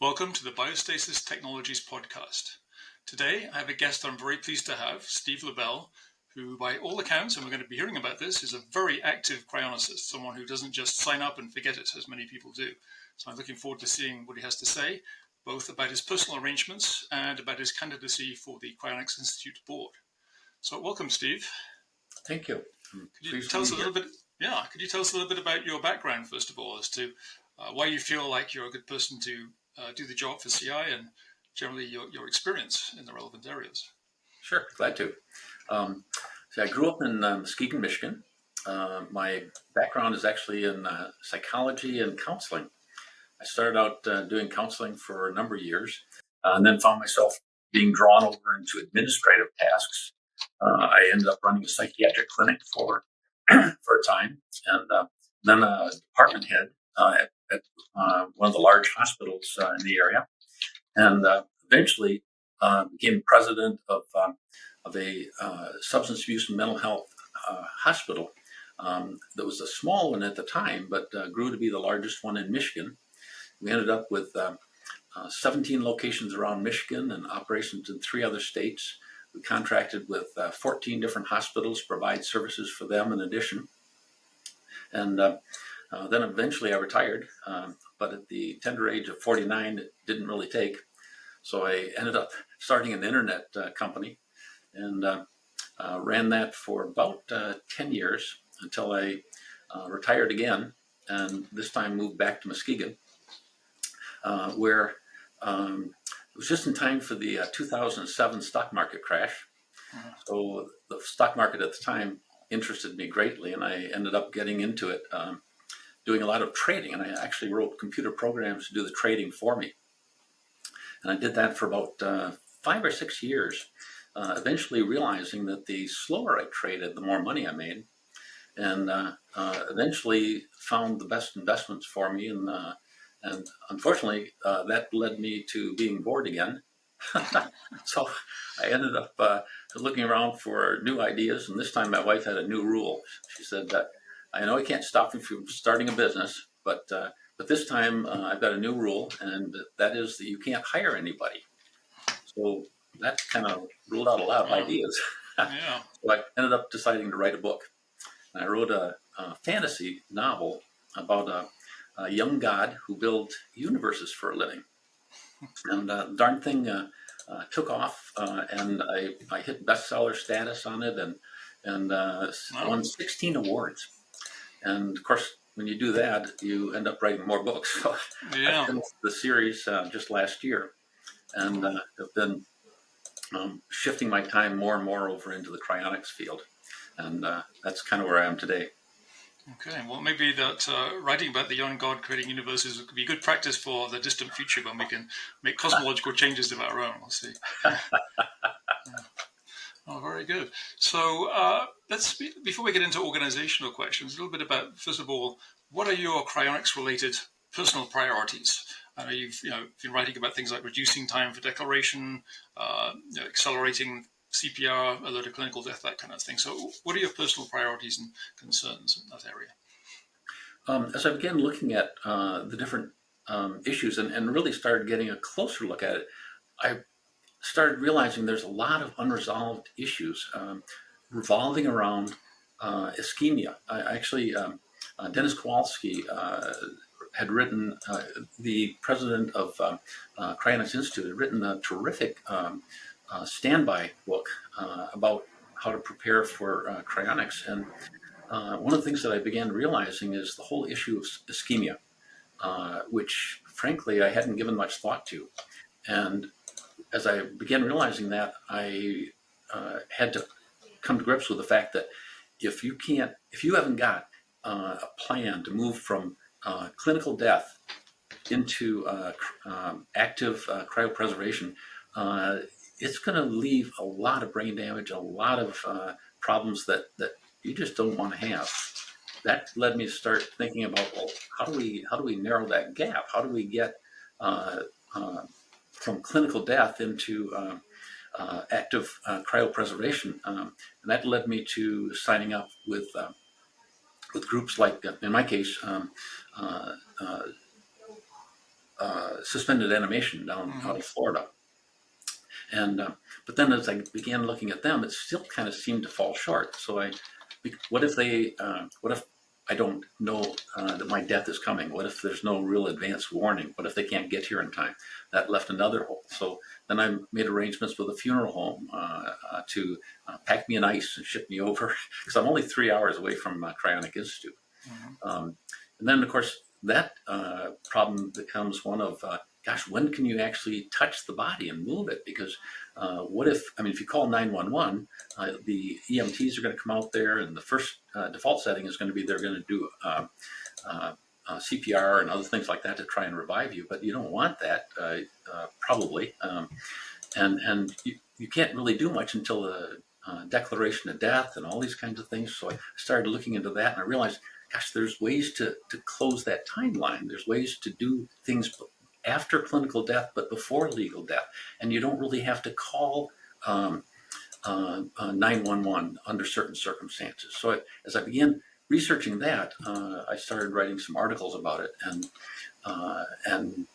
Welcome to the Biostasis Technologies podcast. Today, I have a guest I'm very pleased to have, Steve LeBel, who by all accounts, and we're going to be hearing about this, is a very active cryonicist, someone who doesn't just sign up and forget it, as many people do. So I'm looking forward to seeing what he has to say, both about his personal arrangements and about his candidacy for the Cryonics Institute board. So welcome, Steve. Thank you. Could you tell us a little bit about your background, first of all, as to why you feel like you're a good person to do the job for CI and generally your experience in the relevant areas? Sure, glad to. So I grew up in Muskegon, Michigan. My background is actually in psychology and counseling. I started out doing counseling for a number of years and then found myself being drawn over into administrative tasks. I ended up running a psychiatric clinic for a time, and then a department head at one of the large hospitals in the area, and eventually became president of a substance abuse and mental health hospital that was a small one at the time, but grew to be the largest one in Michigan. We ended up with 17 locations around Michigan and operations in 3 other states. We contracted with 14 different hospitals to provide services for them in addition. And then eventually I retired, but at the tender age of 49, it didn't really take. So I ended up starting an internet company and ran that for about 10 years until I retired again, and this time moved back to Muskegon, where it was just in time for the 2007 stock market crash. So the stock market at the time interested me greatly, and I ended up getting into it, doing a lot of trading. And I actually wrote computer programs to do the trading for me. And I did that for about 5 or 6 years, eventually realizing that the slower I traded, the more money I made, and eventually found the best investments for me. And unfortunately, that led me to being bored again. So I ended up looking around for new ideas. And this time my wife had a new rule. She said that I know I can't stop you from starting a business, but this time I've got a new rule, and that is that you can't hire anybody. So that kind of ruled out a lot of ideas. Yeah. So I ended up deciding to write a book. And I wrote a fantasy novel about a young god who built universes for a living. And the darn thing took off, and I hit bestseller status on it, and won 16 awards. And of course, when you do that, you end up writing more books. So I finished the series just last year, and have been shifting my time more and more over into the cryonics field. And that's kind of where I am today. Okay, well, maybe that writing about the young god creating universes could be good practice for the distant future when we can make cosmological changes of our own. We'll see. Oh, very good. So before we get into organizational questions, a little bit about, first of all, what are your cryonics-related personal priorities? I know you've been writing about things like reducing time for declaration, accelerating CPR, alert of clinical death, that kind of thing. So what are your personal priorities and concerns in that area? As I began looking at the different issues and really started getting a closer look at it, I started realizing there's a lot of unresolved issues revolving around ischemia. Dennis Kowalski had written, the president of Cryonics Institute, had written a terrific standby book about how to prepare for cryonics. And one of the things that I began realizing is the whole issue of ischemia, which frankly I hadn't given much thought to. And as I began realizing that, I had to come to grips with the fact that if you haven't got a plan to move from clinical death into active cryopreservation, it's going to leave a lot of brain damage, a lot of problems that you just don't want to have. That led me to start thinking about, well, how do we narrow that gap? How do we get from clinical death into active cryopreservation? And that led me to signing up with groups like, in my case, suspended animation down out of Florida. And but then as I began looking at them, it still kind of seemed to fall short. So what if I don't know that my death is coming? What if there's no real advance warning? What if they can't get here in time? That left another hole. So then I made arrangements with a funeral home to pack me in ice and ship me over, because I'm only 3 hours away from Cryonics Institute. And then, of course, that problem becomes one of, gosh, when can you actually touch the body and move it? Because if you call 911, the EMTs are going to come out there, and the first default setting is going to be they're going to do CPR and other things like that to try and revive you, but you don't want that, probably. And you can't really do much until the declaration of death and all these kinds of things. So I started looking into that, and I realized, gosh, there's ways to close that timeline. There's ways to do things after clinical death, but before legal death. And you don't really have to call 911 under certain circumstances. So as I began researching that, I started writing some articles about it. And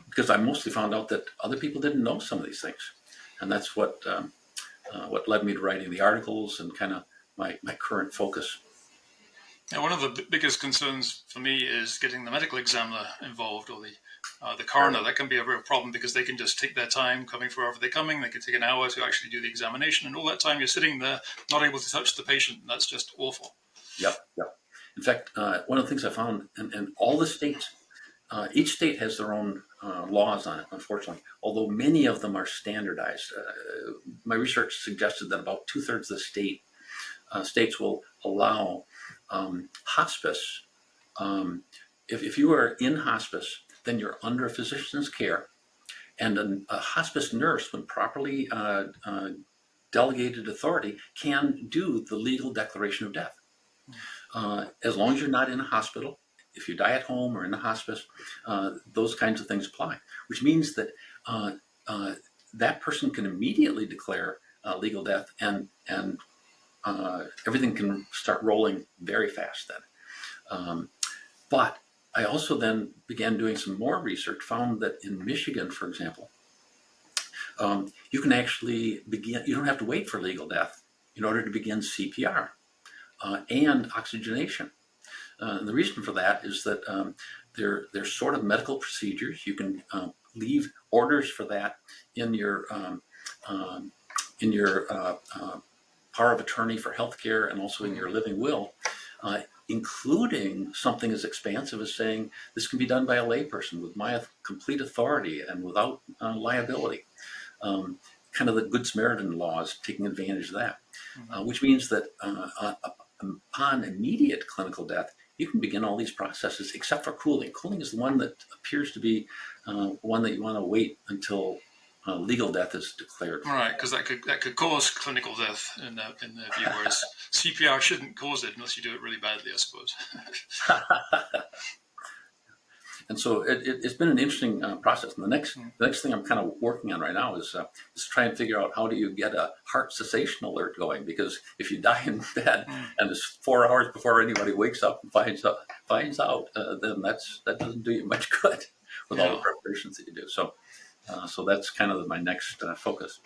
because I mostly found out that other people didn't know some of these things. And that's what led me to writing the articles and kind of my current focus. Now, one of the biggest concerns for me is getting the medical examiner involved, or the coroner. That can be a real problem, because they can just take their time coming for wherever they're coming. They can take an hour to actually do the examination, and all that time you're sitting there not able to touch the patient. And that's just awful. Yep. In fact, one of the things I found in all the states, each state has their own laws on it, unfortunately, although many of them are standardized. My research suggested that about 2/3 of the states will allow hospice. If you are in hospice, then you're under a physician's care, and a hospice nurse, when properly delegated authority, can do the legal declaration of death. As long as you're not in a hospital. If you die at home or in the hospice, those kinds of things apply, which means that that person can immediately declare legal death, and everything can start rolling very fast then. But I also then began doing some more research, found that in Michigan, for example, you can actually begin, you don't have to wait for legal death in order to begin CPR and oxygenation. And the reason for that is that they're sort of medical procedures. You can leave orders for that in your power of attorney for healthcare, and also in your living will, including something as expansive as saying this can be done by a layperson with my complete authority and without liability. Kind of the Good Samaritan laws, taking advantage of that, which means that upon immediate clinical death, you can begin all these processes except for cooling. Cooling is the one that appears to be one that you want to wait until legal death is declared. Right, because that could cause clinical death in their view, whereas CPR shouldn't cause it unless you do it really badly, I suppose. And so it's been an interesting process. And the next thing I'm kind of working on right now is try and figure out how do you get a heart cessation alert going, because if you die in bed and it's 4 hours before anybody wakes up and finds out, then that doesn't do you much good with all the preparations that you do. So that's kind of my next focus.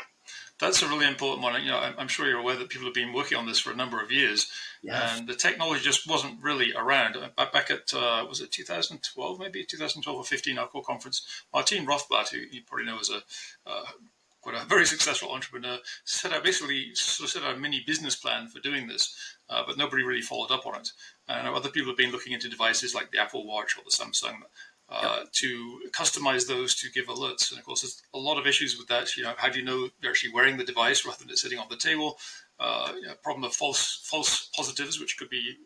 That's a really important one. I'm sure you're aware that people have been working on this for a number of years, and the technology just wasn't really around. Back at, was it 2012, maybe 2012 or 15, our core conference, Martin Rothblatt, who you probably know as quite a very successful entrepreneur, set out a mini business plan for doing this, but nobody really followed up on it. And other people have been looking into devices like the Apple Watch or the Samsung to customize those to give alerts. And of course, there's a lot of issues with that. How do you know you're actually wearing the device rather than it sitting on the table? Problem of false positives, which could be,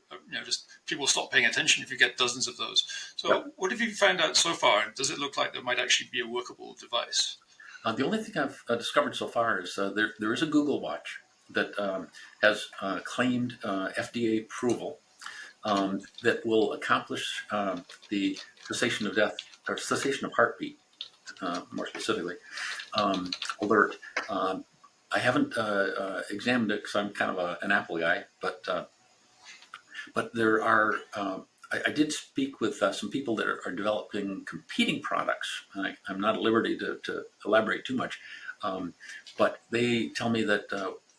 just people stop paying attention if you get dozens of those. So what have you found out so far? Does it look like there might actually be a workable device? The only thing I've discovered so far is there is a Google Watch that has claimed FDA approval that will accomplish the cessation of death, or cessation of heartbeat, more specifically, alert. I haven't examined it because I'm kind of an Apple guy, but there are. I did speak with some people that are developing competing products. I'm not at liberty to elaborate too much, but they tell me that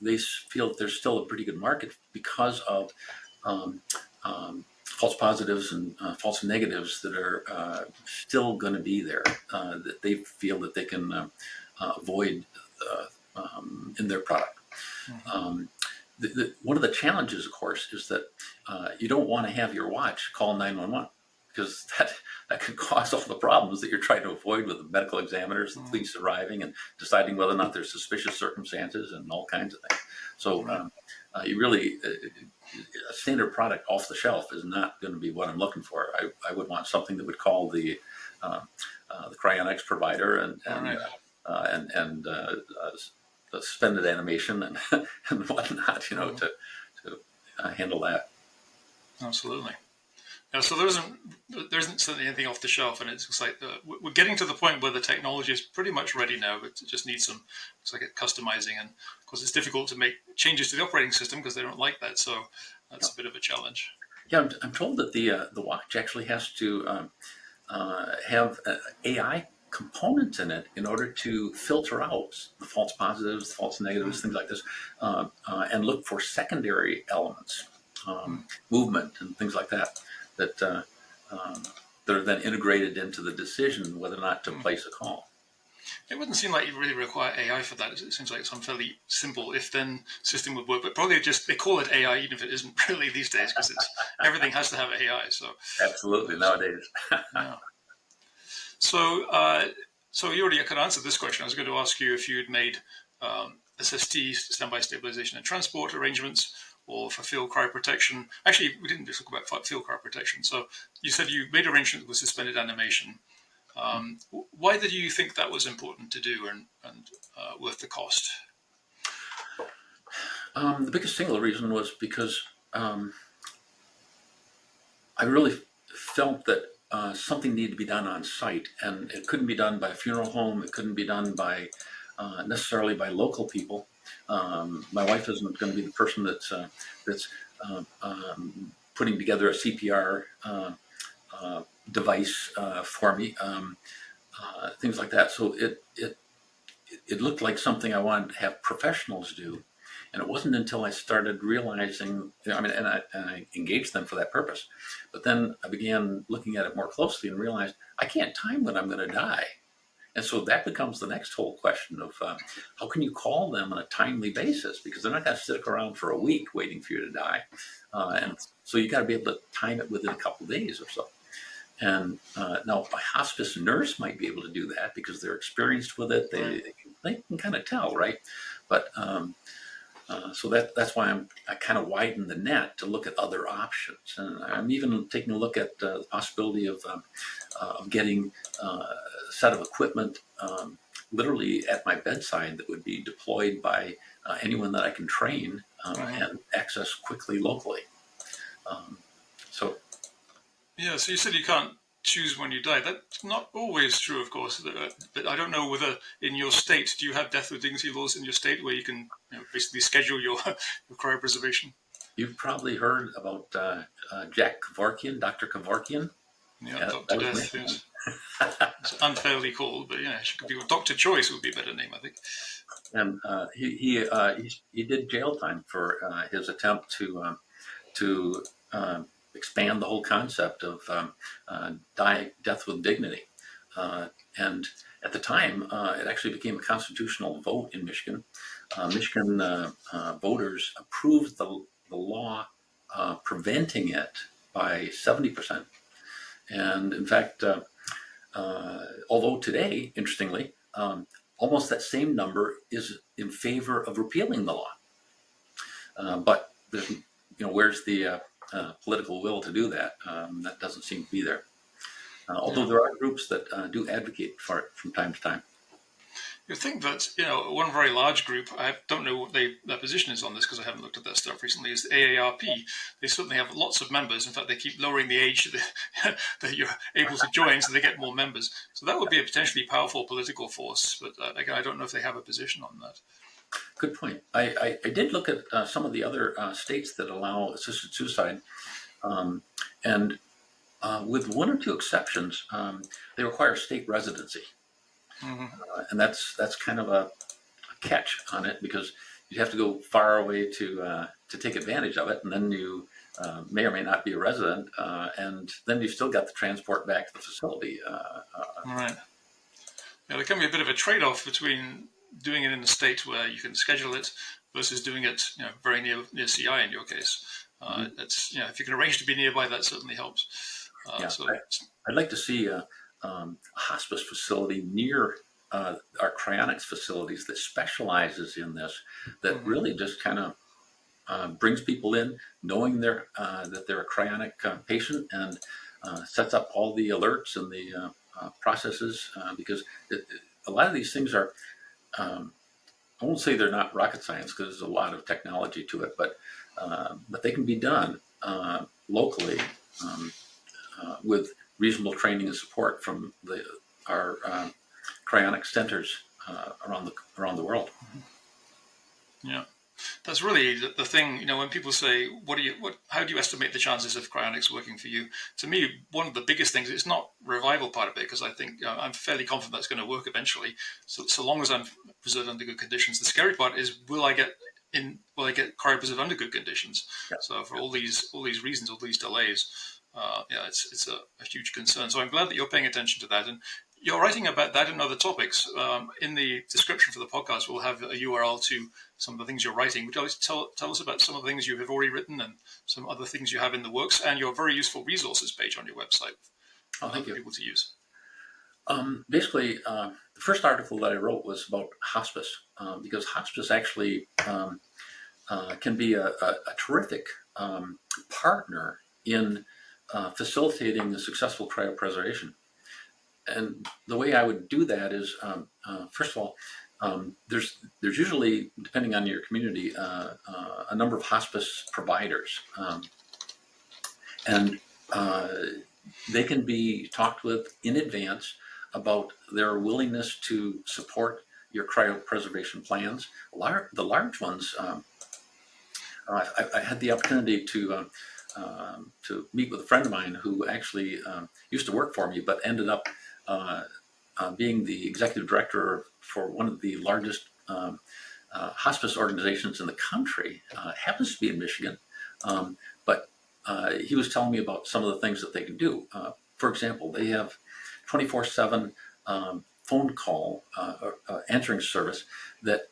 they feel that there's still a pretty good market because of um, false positives and false negatives that are still going to be there, that they feel that they can avoid in their product. Mm-hmm. One of the challenges, of course, is that you don't want to have your watch call 911 because that can cause all the problems that you're trying to avoid with the medical examiners, the police arriving and deciding whether or not there's suspicious circumstances and all kinds of things. So you really, a standard product off the shelf is not going to be what I'm looking for. I would want something that would call the cryonics provider and suspended animation and and whatnot, to handle that. Absolutely. Yeah, so there isn't certainly anything off the shelf, and it's like we're getting to the point where the technology is pretty much ready now, but it just needs some, it's like customizing, and of course it's difficult to make changes to the operating system because they don't like that, so that's a bit of a challenge. Yeah, I'm told that the watch actually has to have AI components in it in order to filter out the false positives, the false negatives, things like this, and look for secondary elements, movement and things like that, that are then integrated into the decision whether or not to place a call. It wouldn't seem like you really require AI for that. It seems like some fairly simple if-then system would work, but probably just they call it AI even if it isn't really these days because everything has to have AI. So absolutely nowadays. Yeah. So you already could answer this question. I was going to ask you if you had made SST, standby stabilization and transport arrangements, or for field cryoprotection. Actually, we didn't just talk about field cryoprotection. So you said you made arrangements with suspended animation. Why did you think that was important to do and worth the cost? The biggest single reason was because I really felt that something needed to be done on site, and it couldn't be done by a funeral home. It couldn't be done by necessarily by local people. My wife isn't going to be the person that's putting together a CPR device for me, things like that. So it looked like something I wanted to have professionals do. And it wasn't until I started realizing, and I engaged them for that purpose. But then I began looking at it more closely and realized I can't time when I'm going to die. And so that becomes the next whole question of how can you call them on a timely basis? Because they're not going to stick around for a week waiting for you to die. And so you got to be able to time it within a couple of days or so. And now a hospice nurse might be able to do that because they're experienced with it. They can kind of tell, right? But so that's why I kind of widened the net to look at other options, and I'm even taking a look at the possibility of getting a set of equipment literally at my bedside that would be deployed by anyone that I can train and access quickly locally. So you said you can't choose when you die. That's not always true, of course. But I don't know whether in your state, do you have death with dignity laws in your state where you can basically schedule your cryopreservation? You've probably heard about Jack Kevorkian, Dr. Kevorkian. Yeah, Dr. Death, yes. It's unfairly called, but she could be Dr. Choice would be a better name, I think. And he did jail time for his attempt to expand the whole concept of death with dignity. And at the time, it actually became a constitutional vote in Michigan. Michigan voters approved the law preventing it by 70%. And in fact, although today, interestingly, almost that same number is in favor of repealing the law. But there's, where's the political will to do that? That doesn't seem to be there. Although there are groups that do advocate for it from time to time. You think that, one very large group, I don't know what their position is on this because I haven't looked at that stuff recently, is the AARP. They certainly have lots of members. In fact, they keep lowering the age that you're able to join so they get more members. So that would be a potentially powerful political force. But again, I don't know if they have a position on that. Good point. I did look at some of the other states that allow assisted suicide. And With one or two exceptions, they require state residency, Hmm. and that's kind of a catch on it because you have to go far away to take advantage of it, and then you may or may not be a resident, and then you've still got the transport back to the facility. Right. Yeah, there can be a bit of a trade-off between doing it in a state where you can schedule it versus doing it, very near CI in your case. Mhm. That's if you can arrange to be nearby, that certainly helps. Yeah, So I'd like to see a hospice facility near our cryonics facilities that specializes in this, that mhm. really just kind of brings people in, knowing that they're a cryonic patient, and sets up all the alerts and the processes because a lot of these things are. I won't say they're not rocket science because there's a lot of technology to it, but they can be done locally with reasonable training and support from our cryonic centers around the world. Yeah. That's really the thing, when people say, how do you estimate the chances of cryonics working for you? To me, one of the biggest things, it's not revival part of it, because I think I'm fairly confident that's going to work eventually. So long as I'm preserved under good conditions. The scary part is, will I get cryopreserved under good conditions? Yeah. So for all these reasons, all these delays, it's a huge concern. So I'm glad that you're paying attention to that. And you're writing about that and other topics. In the description for the podcast, we'll have a URL to some of the things you're writing. Would you like to tell us about some of the things you have already written and some other things you have in the works, and your very useful resources page on your website Oh, for thank you. people to use? Basically, the first article that I wrote was about hospice because hospice actually can be a terrific partner in facilitating the successful cryopreservation. And the way I would do that is, first of all, there's usually, depending on your community, a number of hospice providers, and they can be talked with in advance about their willingness to support your cryopreservation plans. The large ones, I had the opportunity to meet with a friend of mine who actually used to work for me, but ended up being the executive director for one of the largest hospice organizations in the country. Happens to be in Michigan, but he was telling me about some of the things that they can do. For example, they have 24/7 phone call answering service that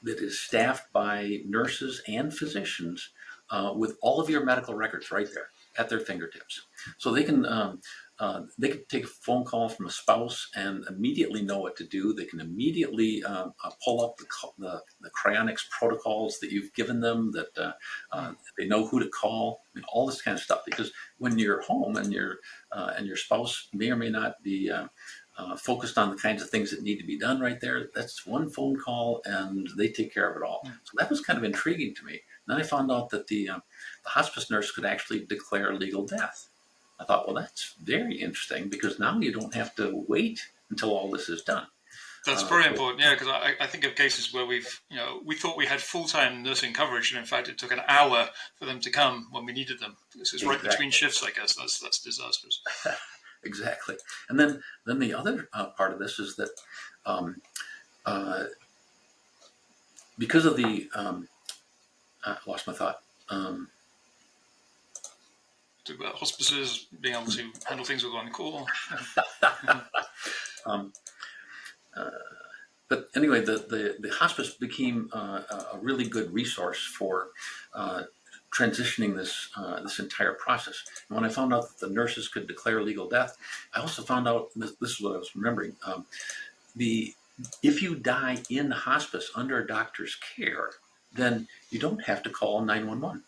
is staffed by nurses and physicians with all of your medical records right there at their fingertips. So they can take a phone call from a spouse and immediately know what to do. They can immediately pull up the cryonics protocols that you've given them, that they know who to call, all this kind of stuff. Because when you're home and your spouse may or may not be focused on the kinds of things that need to be done right there, that's one phone call and they take care of it all. So that was kind of intriguing to me. Then I found out that the hospice nurse could actually declare legal death. I thought, well, that's very interesting because now you don't have to wait until all this is done. That's very important, yeah, because I think of cases where we thought we had full-time nursing coverage, and in fact it took an hour for them to come when we needed them. This is right between shifts, I guess. That's disastrous. Exactly. And then the other part of this is that because of the I lost my thought. Talk about hospices being able to handle things with one call. But anyway, the hospice became a really good resource for transitioning this entire process. And when I found out that the nurses could declare legal death, I also found out, this is what I was remembering, if you die in hospice under a doctor's care, then you don't have to call 911.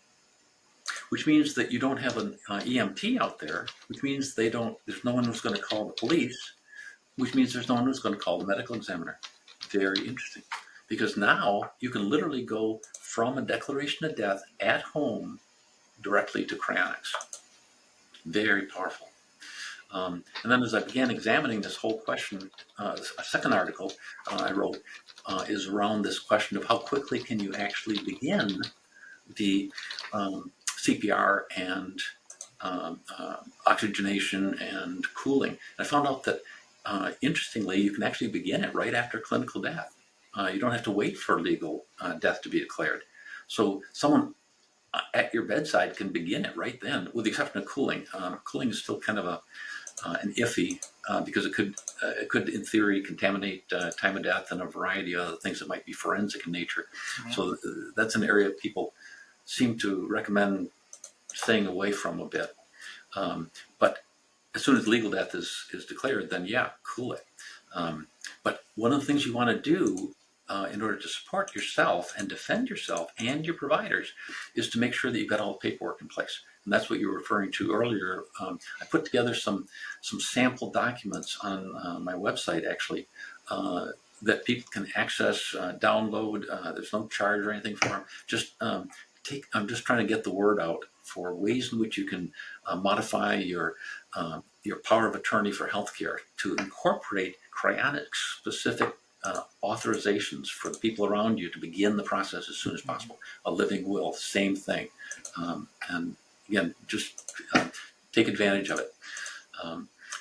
Which means that you don't have an EMT out there, which means there's no one who's going to call the police, which means there's no one who's going to call the medical examiner. Very interesting. Because now you can literally go from a declaration of death at home directly to cryonics. Very powerful. And then as I began examining this whole question, a second article I wrote is around this question of how quickly can you actually begin the CPR and oxygenation and cooling. And I found out that, interestingly, you can actually begin it right after clinical death. You don't have to wait for legal death to be declared. So someone at your bedside can begin it right then, with the exception of cooling. Cooling is still kind of an iffy, because it could in theory contaminate time of death and a variety of other things that might be forensic in nature. Mm-hmm. So that's an area people seem to recommend staying away from a bit. But as soon as legal death is declared, then yeah, cool it. But one of the things you want to do in order to support yourself and defend yourself and your providers is to make sure that you've got all the paperwork in place. And that's what you were referring to earlier. I put together some sample documents on my website, actually, that people can access, download. There's no charge or anything for them. I'm just trying to get the word out for ways in which you can modify your power of attorney for healthcare to incorporate cryonics specific authorizations for the people around you to begin the process as soon as possible. A living will, same thing. And again, just take advantage of it.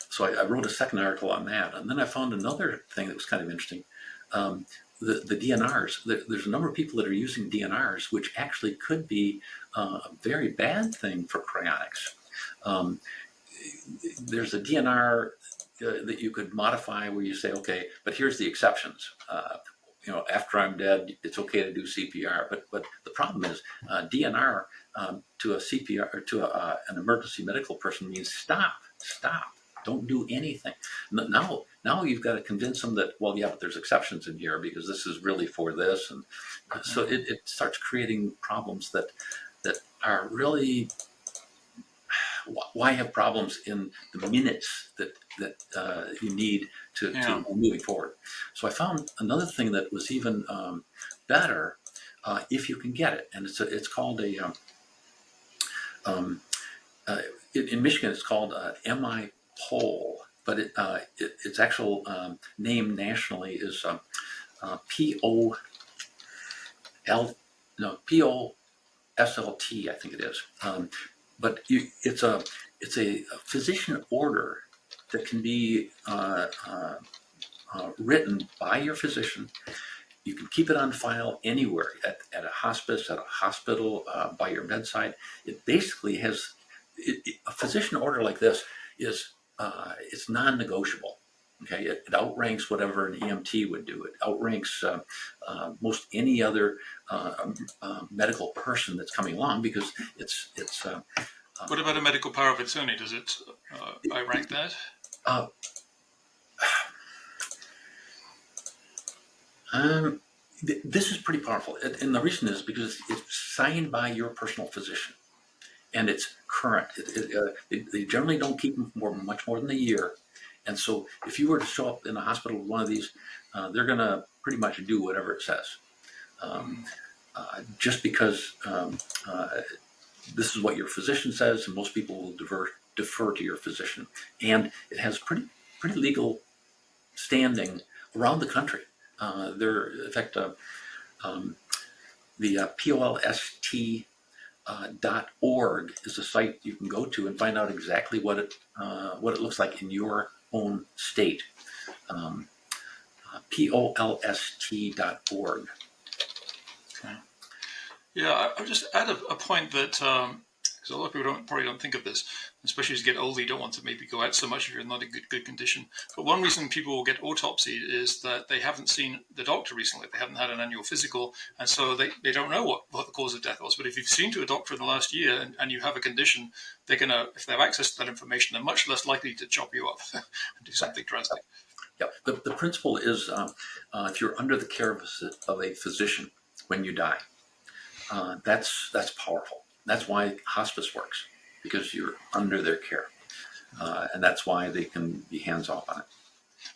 So I wrote a second article on that. And then I found another thing that was kind of interesting. The DNRs, there's a number of people that are using DNRs, which actually could be a very bad thing for cryonics. There's a DNR that you could modify where you say, okay, but here's the exceptions. After I'm dead, it's okay to do CPR. But the problem is DNR to a CPR or to an emergency medical person means stop, don't do anything. Now you've got to convince them that, well, yeah, but there's exceptions in here because this is really for this, and so it starts creating problems that are really. Why have problems in the minutes that you need to moving forward? So I found another thing that was even better if you can get it, and it's called in Michigan it's called MI poll, but its actual name nationally is POSLT, I think it is. But it's a physician order that can be written by your physician. You can keep it on file anywhere, at a hospice, at a hospital, by your bedside. It basically has a physician order like this is it's non-negotiable. Okay, it outranks whatever an EMT would do. It outranks most any other medical person that's coming along because it's. What about a medical power of attorney? Does it outrank that? This is pretty powerful, and the reason is because it's signed by your personal physician, and it's current. They generally don't keep them for much more than a year. And so if you were to show up in a hospital with one of these, they're going to pretty much do whatever it says. Just because this is what your physician says, and most people will defer to your physician. And it has pretty legal standing around the country. In fact, the POLST.org is a site you can go to and find out exactly what it looks like in your own state. POLST.org. Okay. Yeah, I'll just add a point that, because a lot of people probably don't think of this, especially as you get older, you don't want to maybe go out so much if you're not in good condition. But one reason people will get autopsied is that they haven't seen the doctor recently. They haven't had an annual physical, and so they don't know what the cause of death was. But if you've seen to a doctor in the last year and you have a condition, they're going to, if they have access to that information, they're much less likely to chop you up and do something drastic. Yeah, the principle is if you're under the care of a physician when you die, that's powerful. That's why hospice works, because you're under their care, and that's why they can be hands-off on it.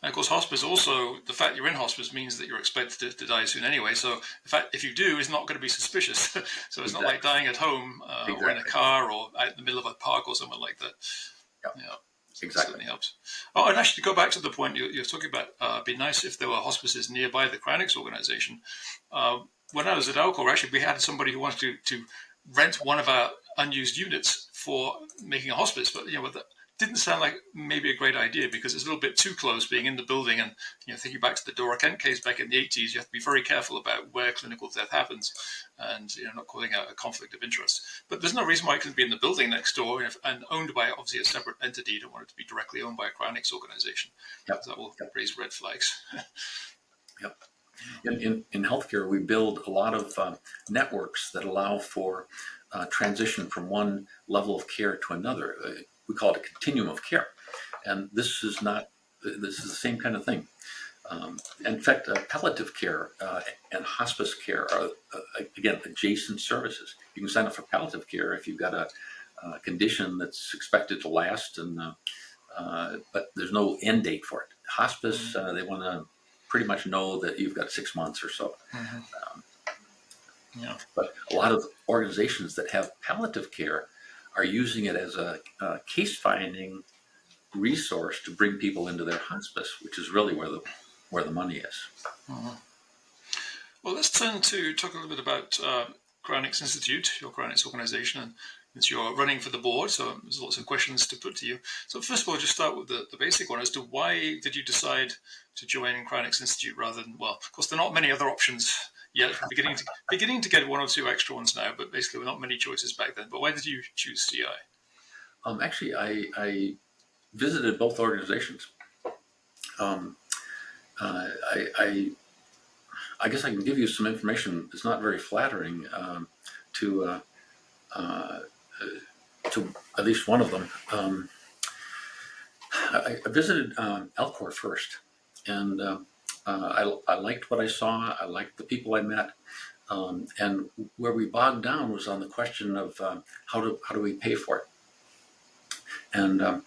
And of course, hospice also, the fact you're in hospice means that you're expected to die soon anyway. So in fact, if you do, it's not going to be suspicious. So it's not like dying at home or in a car or out in the middle of a park or something like that. Yeah. Exactly. Certainly helps. Oh, and actually, to go back to the point you're talking about, it'd be nice if there were hospices nearby the Cryonics organization. When I was at Alcor, actually, we had somebody who wanted to rent one of our unused units for making a hospice. But that didn't sound like maybe a great idea, because it's a little bit too close being in the building. And thinking back to the Dora Kent case back in the 80s, you have to be very careful about where clinical death happens, and not causing a conflict of interest. But there's no reason why it couldn't be in the building next door, and owned by obviously a separate entity. You don't want it to be directly owned by a cryonics organization. Yep. That will raise red flags. Yep. In healthcare, we build a lot of networks that allow for transition from one level of care to another. We call it a continuum of care, and this is the same kind of thing. In fact, palliative care and hospice care are again adjacent services. You can sign up for palliative care if you've got a condition that's expected to last, but there's no end date for it. Hospice, they want to pretty much know that you've got 6 months or so. But a lot of organizations that have palliative care are using it as a case-finding resource to bring people into their hospice, which is really where the money is. Well, let's turn to talk a little bit about Cryonics Institute, your Cryonics organization, and since you're running for the board, so there's lots of questions to put to you. So first of all, just start with the basic one as to why did you decide to join Cryonics Institute rather than, well, of course, there are not many other options yet. We're beginning to get one or two extra ones now, but basically there were not many choices back then. But why did you choose CI? Actually, I visited both organizations. I guess I can give you some information. It's not very flattering to at least one of them. I visited Alcor first, and I liked what I saw. I liked the people I met, and where we bogged down was on the question of how do we pay for it. And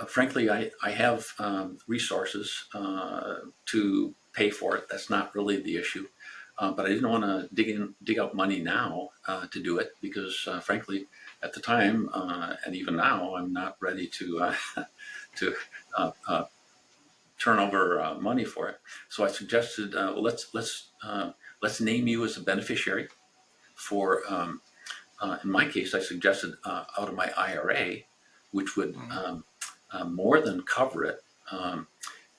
frankly, I have resources to pay for it. That's not really the issue. But I didn't want to dig out money now to do it, because frankly, at the time and even now, I'm not ready to turn over money for it. So I suggested, well, let's name you as a beneficiary for. In my case, I suggested out of my IRA, which would more than cover it,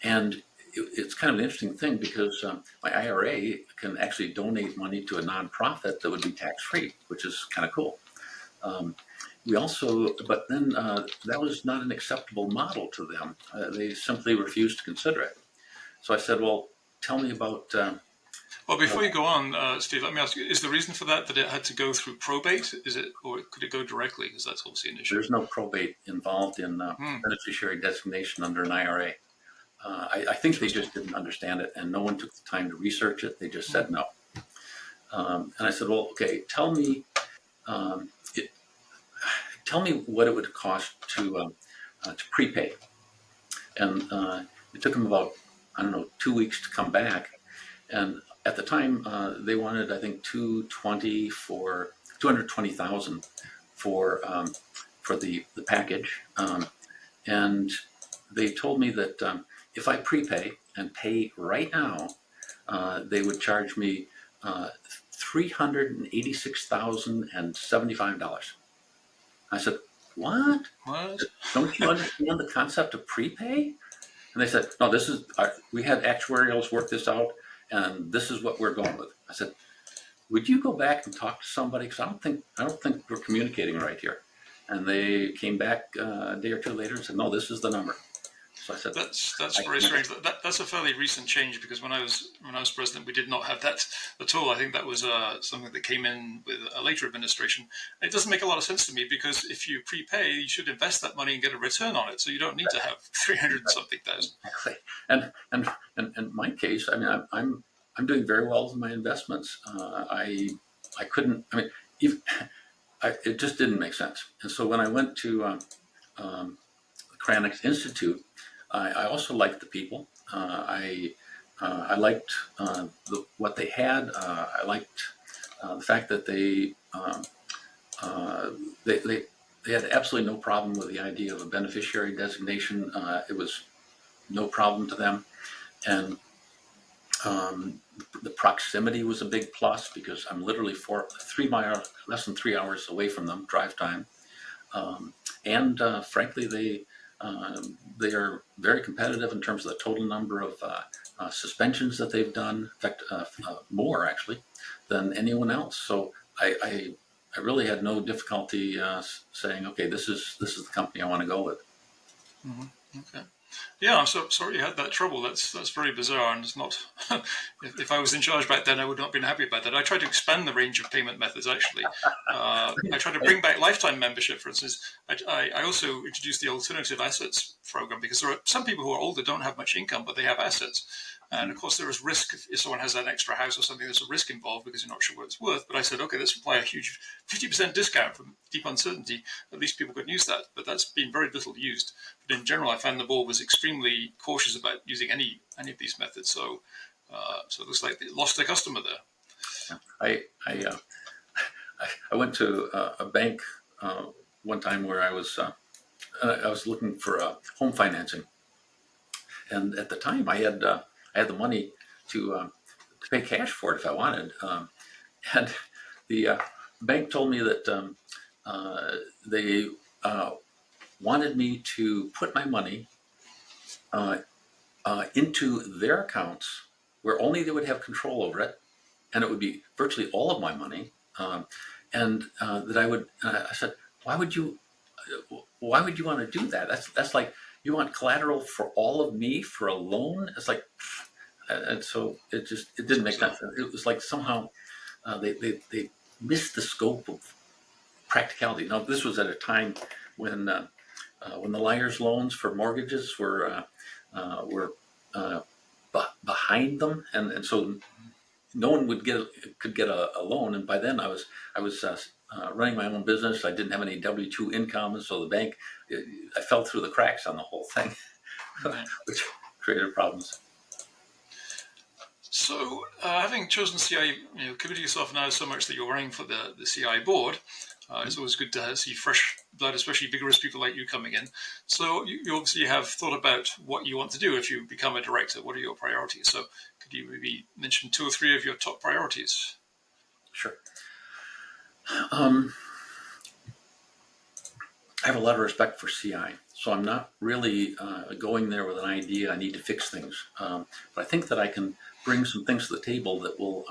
and it's kind of an interesting thing, because my IRA can actually donate money to a nonprofit that would be tax-free, which is kind of cool. But then that was not an acceptable model to them. They simply refused to consider it. So I said, well, tell me about... Well, before you go on, Steve, let me ask you, is the reason for that it had to go through probate? Or could it go directly? Because that's obviously an issue. There's no probate involved in beneficiary designation under an IRA. I think they just didn't understand it, and no one took the time to research it. They just said no. And I said, well, okay, tell me what it would cost to prepay. And it took them about, 2 weeks to come back. And at the time, they wanted, I think, $220,000 for the package. And they told me that if I prepay and pay right now, they would charge me $386,075. I said, what? Don't you understand the concept of prepay? And they said, no, we had actuarials work this out, and this is what we're going with. I said, would you go back and talk to somebody? Because I don't think we're communicating right here. And they came back a day or two later and said, no, this is the number. So I said, that's very strange. That's a fairly recent change, because when I was president, we did not have that at all. I think that was something that came in with a later administration. It doesn't make a lot of sense to me, because if you prepay, you should invest that money and get a return on it. So you don't need to have 300-something thousand. Exactly. And in my case, I'm doing very well with my investments. I couldn't. It just didn't make sense. And so when I went to the Cryonics Institute, I also liked the people. I liked what they had. I liked the fact that they had absolutely no problem with the idea of a beneficiary designation. It was no problem to them. And The proximity was a big plus because I'm literally 3 miles, less than 3 hours away from them, drive time. And frankly, they are very competitive in terms of the total number of suspensions that they've done. In fact, more actually than anyone else. So I really had no difficulty saying, okay, this is the company I want to go with. Mm-hmm. Okay. Yeah, I'm so sorry you had that trouble. That's very bizarre, and it's not. If I was in charge back then, I would not have been happy about that. I tried to expand the range of payment methods. Actually, I tried to bring back lifetime membership, for instance. I also introduced the alternative assets program because there are some people who are older don't have much income, but they have assets. And of course, there is risk if someone has an extra house or something. There's a risk involved because you're not sure what it's worth. But I said, okay, let's apply a huge 50% discount from deep uncertainty. At least people could use that. But that's been very little used. But in general, I found the board was extremely cautious about using any of these methods. So it looks like they lost their customer there. I went to a bank one time where I was looking for home financing, and at the time I had the money to pay cash for it if I wanted, and the bank told me that they wanted me to put my money into their accounts where only they would have control over it, and it would be virtually all of my money, and that I would. I said, why would you want to do that? That's like you want collateral for all of me for a loan. It's like, and so it didn't make sense. It was like somehow they missed the scope of practicality. Now this was at a time when the liar's loans for mortgages were behind them, and so no one could get a loan. And by then I was running my own business. I didn't have any W-2 income, and so the bank, I fell through the cracks on the whole thing, which created problems. So, having chosen CI, committed yourself now so much that you're running for the CI board, it's always good to see fresh blood, especially vigorous people like you coming in. So, you obviously have thought about what you want to do if you become a director. What are your priorities? So, could you maybe mention 2 or 3 of your top priorities? Sure. I have a lot of respect for CI, so I'm not really going there with an idea I need to fix things. But I think that I can bring some things to the table that will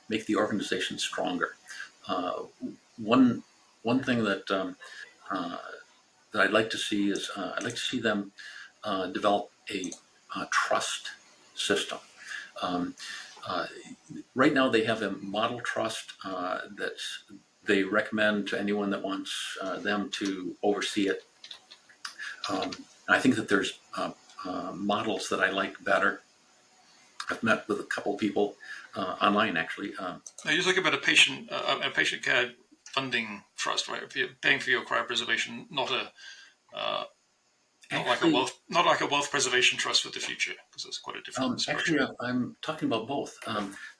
make the organization stronger. One thing that I'd like to see is I'd like to see them develop a trust system. Right now they have a model trust that they recommend to anyone that wants them to oversee it. And I think that there's models that I like better. I've met with a couple of people online, actually. Now you're talking about a patient care funding trust, right? Paying for your cryopreservation, not like a wealth preservation trust for the future, because that's quite a different structure. Actually, I'm talking about both.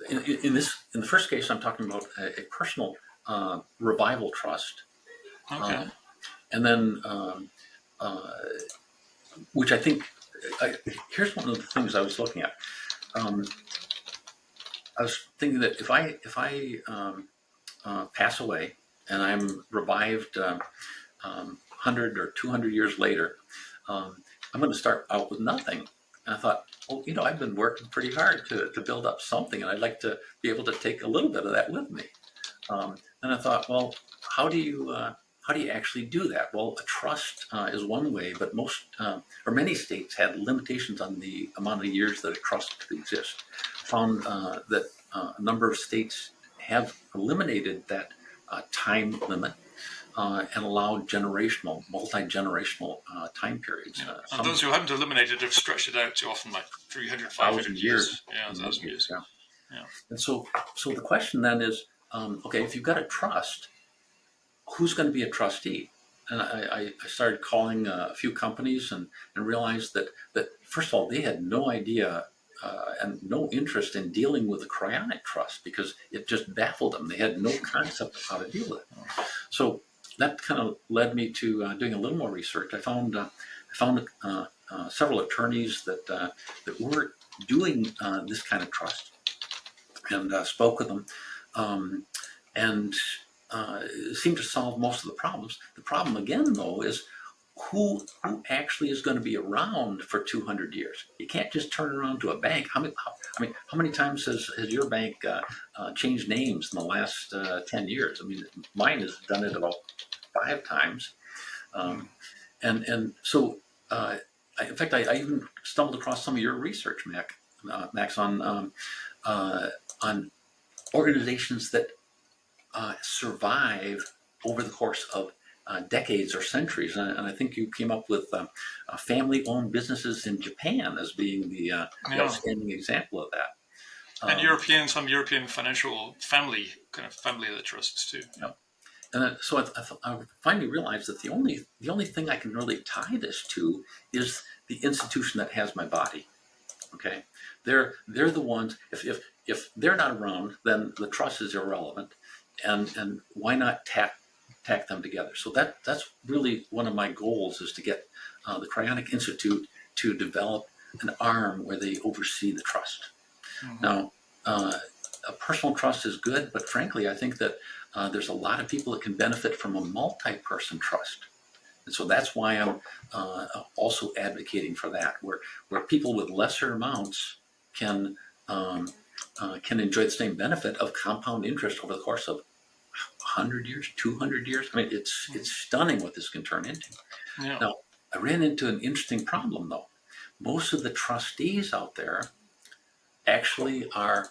In the first case, I'm talking about a personal revival trust. Okay. And then, which I think, here's one of the things I was looking at. I was thinking that if I pass away and I'm revived 100 or 200 years later, I'm going to start out with nothing. And I thought, well, I've been working pretty hard to build up something, and I'd like to be able to take a little bit of that with me. And I thought, well, how do you actually do that? Well, a trust is one way, but many states had limitations on the amount of years that a trust could exist. Found that a number of states have eliminated that time limit and allowed multi-generational time periods. And those who haven't eliminated have stretched it out to often like 300, 500 years. Yeah, 1,000 years. Yeah. And so the question then is, okay, if you've got a trust, who's going to be a trustee? And I started calling a few companies and realized that first of all, they had no idea and no interest in dealing with the cryonic trust because it just baffled them. They had no concept of how to deal with it. So that kind of led me to doing a little more research. I found a several attorneys that were doing this kind of trust, and spoke with them, and seemed to solve most of the problems. The problem again, though, is who actually is going to be around for 200 years? You can't just turn around to a bank. How many times has your bank changed names in the last 10 years? I mean, mine has done it about 5 times. And so, in fact, I even stumbled across some of your research, Max, on organizations that survive over the course of decades or centuries. And I think you came up with family-owned businesses in Japan as being the outstanding example of that. And some European financial family of the trusts too. Yeah. And so I finally realized that the only thing I can really tie this to is the institution that has my body. Okay, they're the ones. If they're not around, then the trust is irrelevant, and why not tack them together? So that's really one of my goals, is to get the Cryonics Institute to develop an arm where they oversee the trust. Mm-hmm. Now, a personal trust is good, but frankly, I think that there's a lot of people that can benefit from a multi-person trust. And so that's why I'm also advocating for that, where people with lesser amounts can enjoy the same benefit of compound interest over the course of 100 years, 200 years. I mean, it's stunning what this can turn into. Yeah. Now, I ran into an interesting problem, though. Most of the trustees out there actually are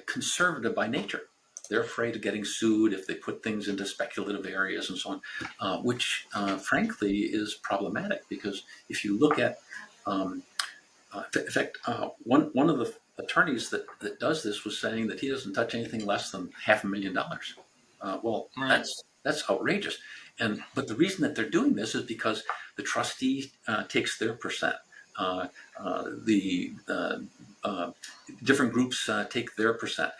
conservative by nature. They're afraid of getting sued if they put things into speculative areas and so on, which frankly is problematic, because if you look at, in fact, one of the attorneys that does this was saying that he doesn't touch anything less than $500,000. Well, right. That's outrageous. But the reason that they're doing this is because the trustee takes their percent. The different groups take their percent.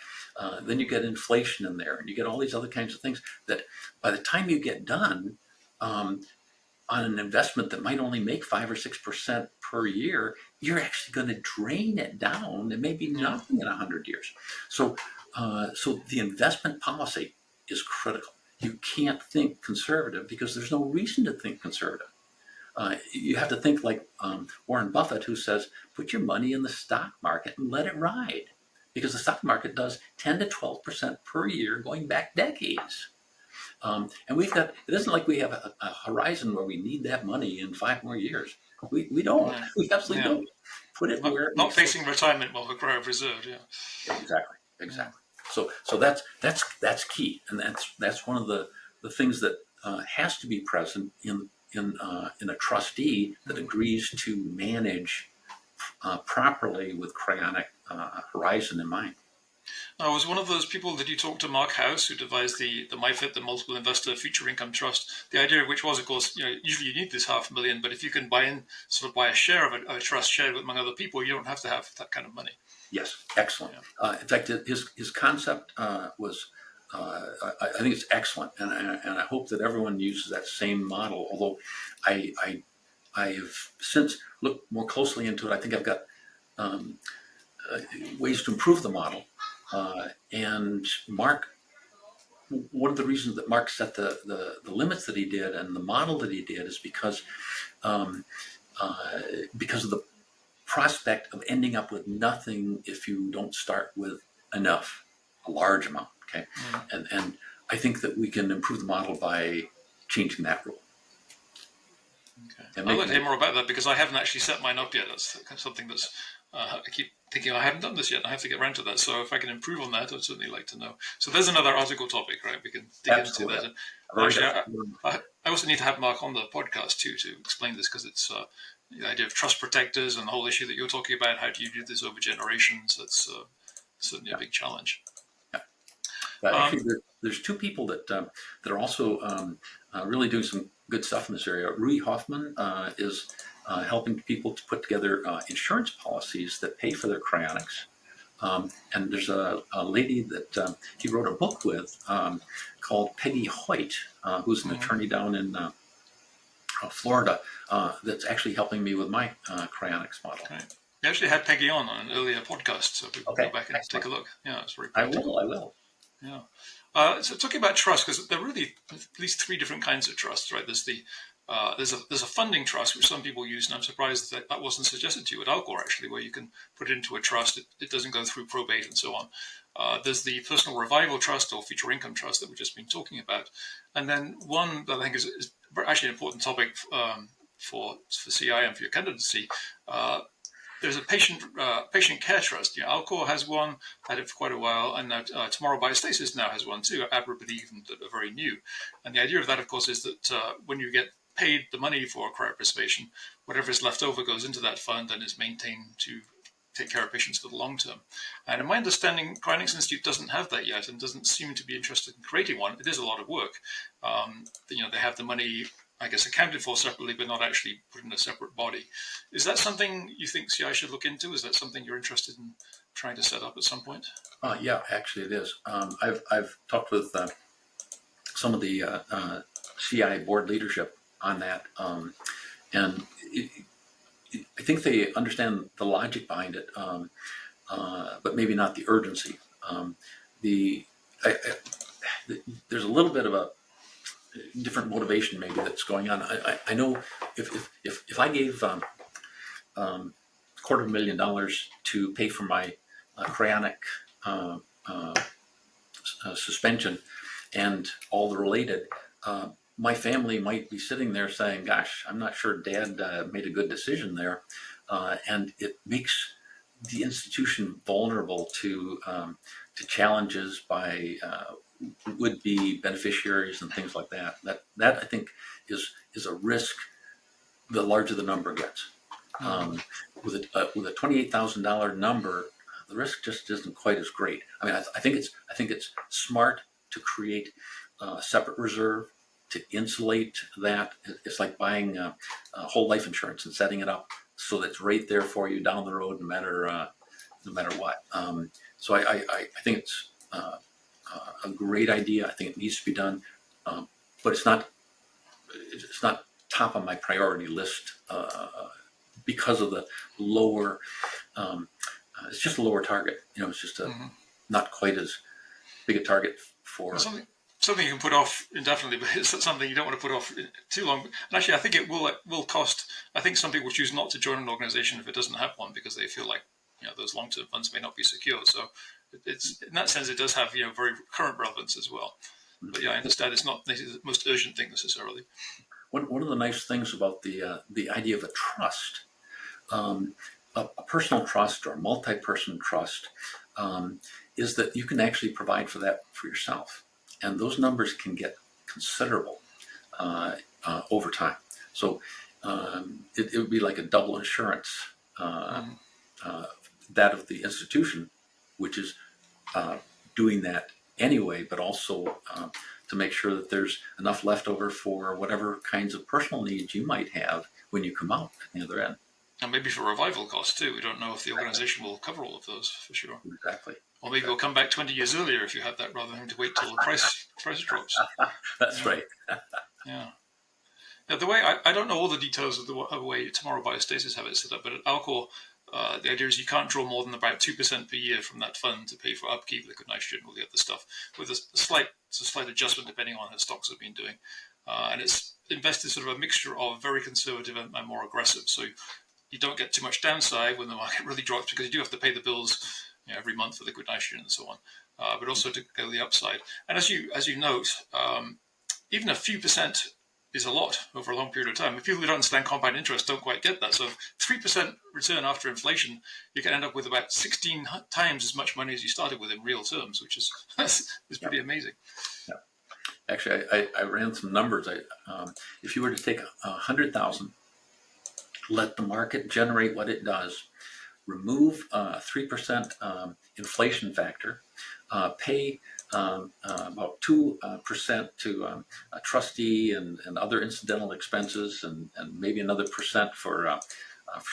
Then you get inflation in there, and you get all these other kinds of things that by the time you get done on an investment that might only make 5 or 6% per year, you're actually going to drain it down and maybe nothing in 100 years. So the investment policy is critical. You can't think conservative because there's no reason to think conservative. You have to think like Warren Buffett, who says, put your money in the stock market and let it ride. Because the stock market does 10 to 12% per year going back decades. And it isn't like we have a horizon where we need that money in 5 more years. We don't. We absolutely don't. Put it where... Not facing retirement while we're cryopreserved, Exactly. So that's key. And that's one of the things that has to be present in a trustee that agrees to manage properly with cryonic horizon in mind. I was one of those people that you talked to, Mark House, who devised the MyFit, the Multiple Investor Future Income Trust. The idea of which was, of course, usually you need this $500,000, but if you can buy a share of a trust shared among other people, you don't have to have that kind of money. Yes, excellent. Yeah. In fact, his concept was, I think it's excellent, and I hope that everyone uses that same model. Although I've since looked more closely into it. I think I've got ways to improve the model. And Mark, one of the reasons that Mark set the limits that he did and the model that he did is because of the prospect of ending up with nothing if you don't start with enough, a large amount. Okay, and I think that we can improve the model by changing that rule. Okay. I'd like to hear more about that because I haven't actually set mine up yet. That's something that's I keep thinking I haven't done this yet. I have to get around to that. So if I can improve on that, I'd certainly like to know. So there's another article topic, right? We can dig into that. Actually, I also need to have Mark on the podcast too to explain this because it's the idea of trust protectors and the whole issue that you're talking about. How do you do this over generations? That's certainly a big challenge. Actually, there's 2 people that are also really doing some good stuff in this area. Rui Hoffman is helping people to put together insurance policies that pay for their cryonics. And there's a lady that he wrote a book with called Peggy Hoyt, who's an attorney down in Florida, that's actually helping me with my cryonics model. Okay. We actually had Peggy on an earlier podcast, so people can Okay, go back and excellent. take a look. Yeah, it's very I practical. will. Yeah. So talking about trust, because there are really at least three different kinds of trusts, right? There's a funding trust which some people use, and I'm surprised that wasn't suggested to you at Alcor actually, where you can put it into a trust. It doesn't go through probate and so on. There's the personal revival trust or future income trust that we've just been talking about, and then one that I think is actually an important topic for CI and for your candidacy. There's a patient care trust. Alcor has one, had it for quite a while, and now Tomorrow Biostasis now has one too. Abra believe that are very new, and the idea of that, of course, is that when you get paid the money for cryopreservation, whatever is left over goes into that fund and is maintained to take care of patients for the long term. And in my understanding, Cryonics Institute doesn't have that yet and doesn't seem to be interested in creating one. It is a lot of work. They have the money, I guess, accounted for separately, but not actually put in a separate body. Is that something you think CI should look into? Is that something you're interested in trying to set up at some point? Yeah, actually it is. I've talked with some of the CI board leadership on that, and I think they understand the logic behind it, but maybe not the urgency. There's a little bit of a different motivation maybe that's going on. I know if I gave $250,000 to pay for my cryonic suspension and all the related, my family might be sitting there saying, gosh, I'm not sure Dad made a good decision there. And it makes the institution vulnerable to challenges by would-be beneficiaries and things like that. That I think is a risk the larger the number gets. With a $28,000 number, the risk just isn't quite as great. I mean, I think it's smart to create a separate reserve to insulate that. It's like buying whole life insurance and setting it up so that it's right there for you down the road, no matter what. So I think it's a great idea. I think it needs to be done, but it's not top on my priority list because of the lower. It's just a lower target. It's just not quite as big a target for. Something you can put off indefinitely, but it's something you don't want to put off too long. And actually, I think it will cost. I think some people choose not to join an organization if it doesn't have one because they feel like those long-term funds may not be secure. So it's in that sense it does have very current relevance as well. But yeah, I understand it's not the most urgent thing necessarily. One of the nice things about the idea of a trust, a personal trust or a multi-person trust, is that you can actually provide for that for yourself. And those numbers can get considerable over time. So it would be like a double insurance, that of the institution, which is doing that anyway, but also to make sure that there's enough left over for whatever kinds of personal needs you might have when you come out at the other end. And maybe for revival costs too. We don't know if the organization will cover all of those for sure. Exactly. Or maybe we'll come back 20 years earlier if you had that, rather than having to wait till the price drops. That's right. Yeah. Now, the way I don't know all the details of the way Tomorrow Biostasis have it set up, but at Alcor, the idea is you can't draw more than about 2% per year from that fund to pay for upkeep, liquid nitrogen, all the other stuff, with a slight adjustment depending on how stocks have been doing. And it's invested sort of a mixture of very conservative and more aggressive. So you don't get too much downside when the market really drops because you do have to pay the bills every month for liquid nitrogen and so on, but also to go the upside. And as you note, even a few percent is a lot over a long period of time. If people who don't understand compound interest don't quite get that. So 3% return after inflation, you can end up with about 16 times as much money as you started with in real terms, which is pretty amazing. Yeah. Actually, I ran some numbers. If you were to take 100,000, let the market generate what it does, remove 3% inflation factor, pay about 2% to a trustee and other incidental expenses, and maybe another percent for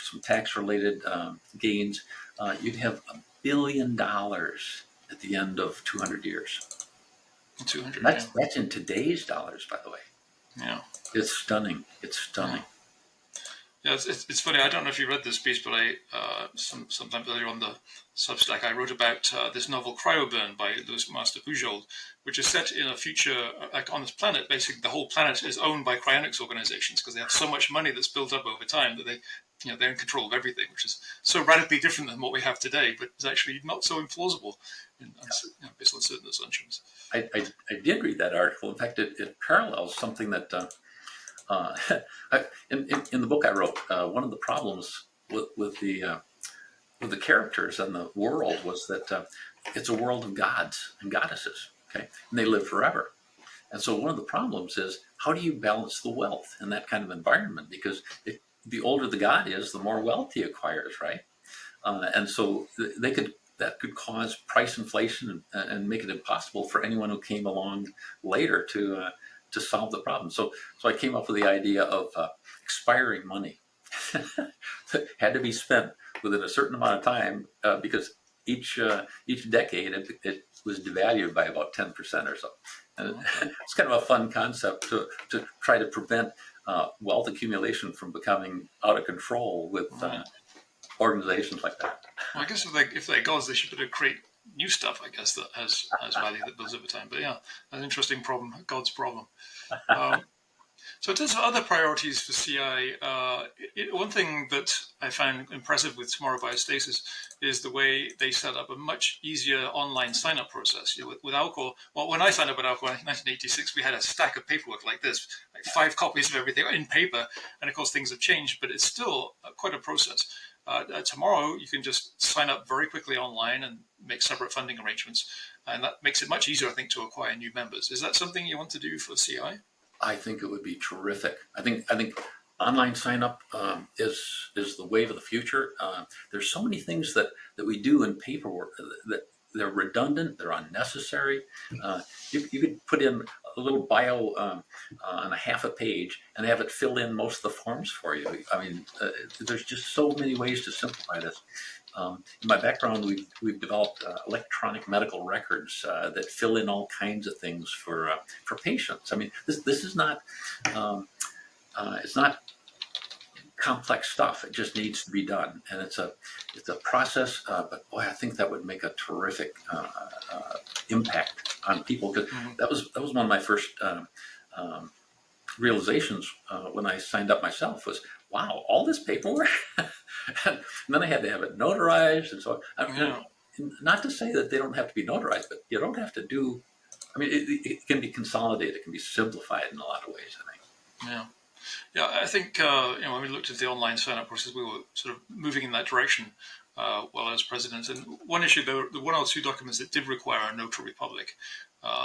some tax-related gains, you'd have $1 billion at the end of 200 years. 200. That's in today's dollars, by the way. Yeah. It's stunning. It's stunning. Yeah, it's funny. I don't know if you read this piece, but I sometime earlier on the Substack, I wrote about this novel Cryoburn by Louis Master Bujold, which is set in a future like on this planet. Basically, the whole planet is owned by cryonics organizations because they have so much money that's built up over time that they're in control of everything, which is so radically different than what we have today, but it's actually not so implausible based on certain assumptions. I did read that article. In fact, it parallels something that uh, in the book I wrote. One of the problems with the characters and the world was that it's a world of gods and goddesses. Okay, and they live forever. And so one of the problems is how do you balance the wealth in that kind of environment? Because the older the god is, the more wealth he acquires, right? And so that could cause price inflation and make it impossible for anyone who came along later to solve the problem. So I came up with the idea of expiring money. Had to be spent within a certain amount of time because each decade it was devalued by about 10% or so. And it's kind of a fun concept to try to prevent wealth accumulation from becoming out of control with organizations like that. Well, I guess if they're gods, they should be able to create new stuff. I guess that has value that builds over time. But yeah, an interesting problem, God's problem. So in terms of other priorities for CI, one thing that I found impressive with Tomorrow Biostasis is the way they set up a much easier online sign-up process. With Alcor, well, when I signed up with Alcor in 1986, we had a stack of paperwork like this, like 5 copies of everything in paper, and of course things have changed, but it's still quite a process. Tomorrow, you can just sign up very quickly online and make separate funding arrangements, and that makes it much easier, I think, to acquire new members. Is that something you want to do for CI? I think it would be terrific. I think online sign up is the wave of the future. There's so many things that we do in paperwork that they're redundant, they're unnecessary. You could put in a little bio on a half a page and have it fill in most of the forms for you. I mean, there's just so many ways to simplify this. In my background, we've developed electronic medical records that fill in all kinds of things for patients. I mean, this is not it's not complex stuff. It just needs to be done, and it's a process. But boy, I think that would make a terrific impact on people. Because that was one of my first realizations when I signed up myself was, wow, all this paperwork. And then I had to have it notarized and so on. Not to say that they don't have to be notarized, but you don't have to do. I mean, it can be consolidated. It can be simplified in a lot of ways, I think. Yeah. I think when we looked at the online sign-up process, we were sort of moving in that direction while I was president. And one issue, there were 1 or 2 documents that did require a notary public.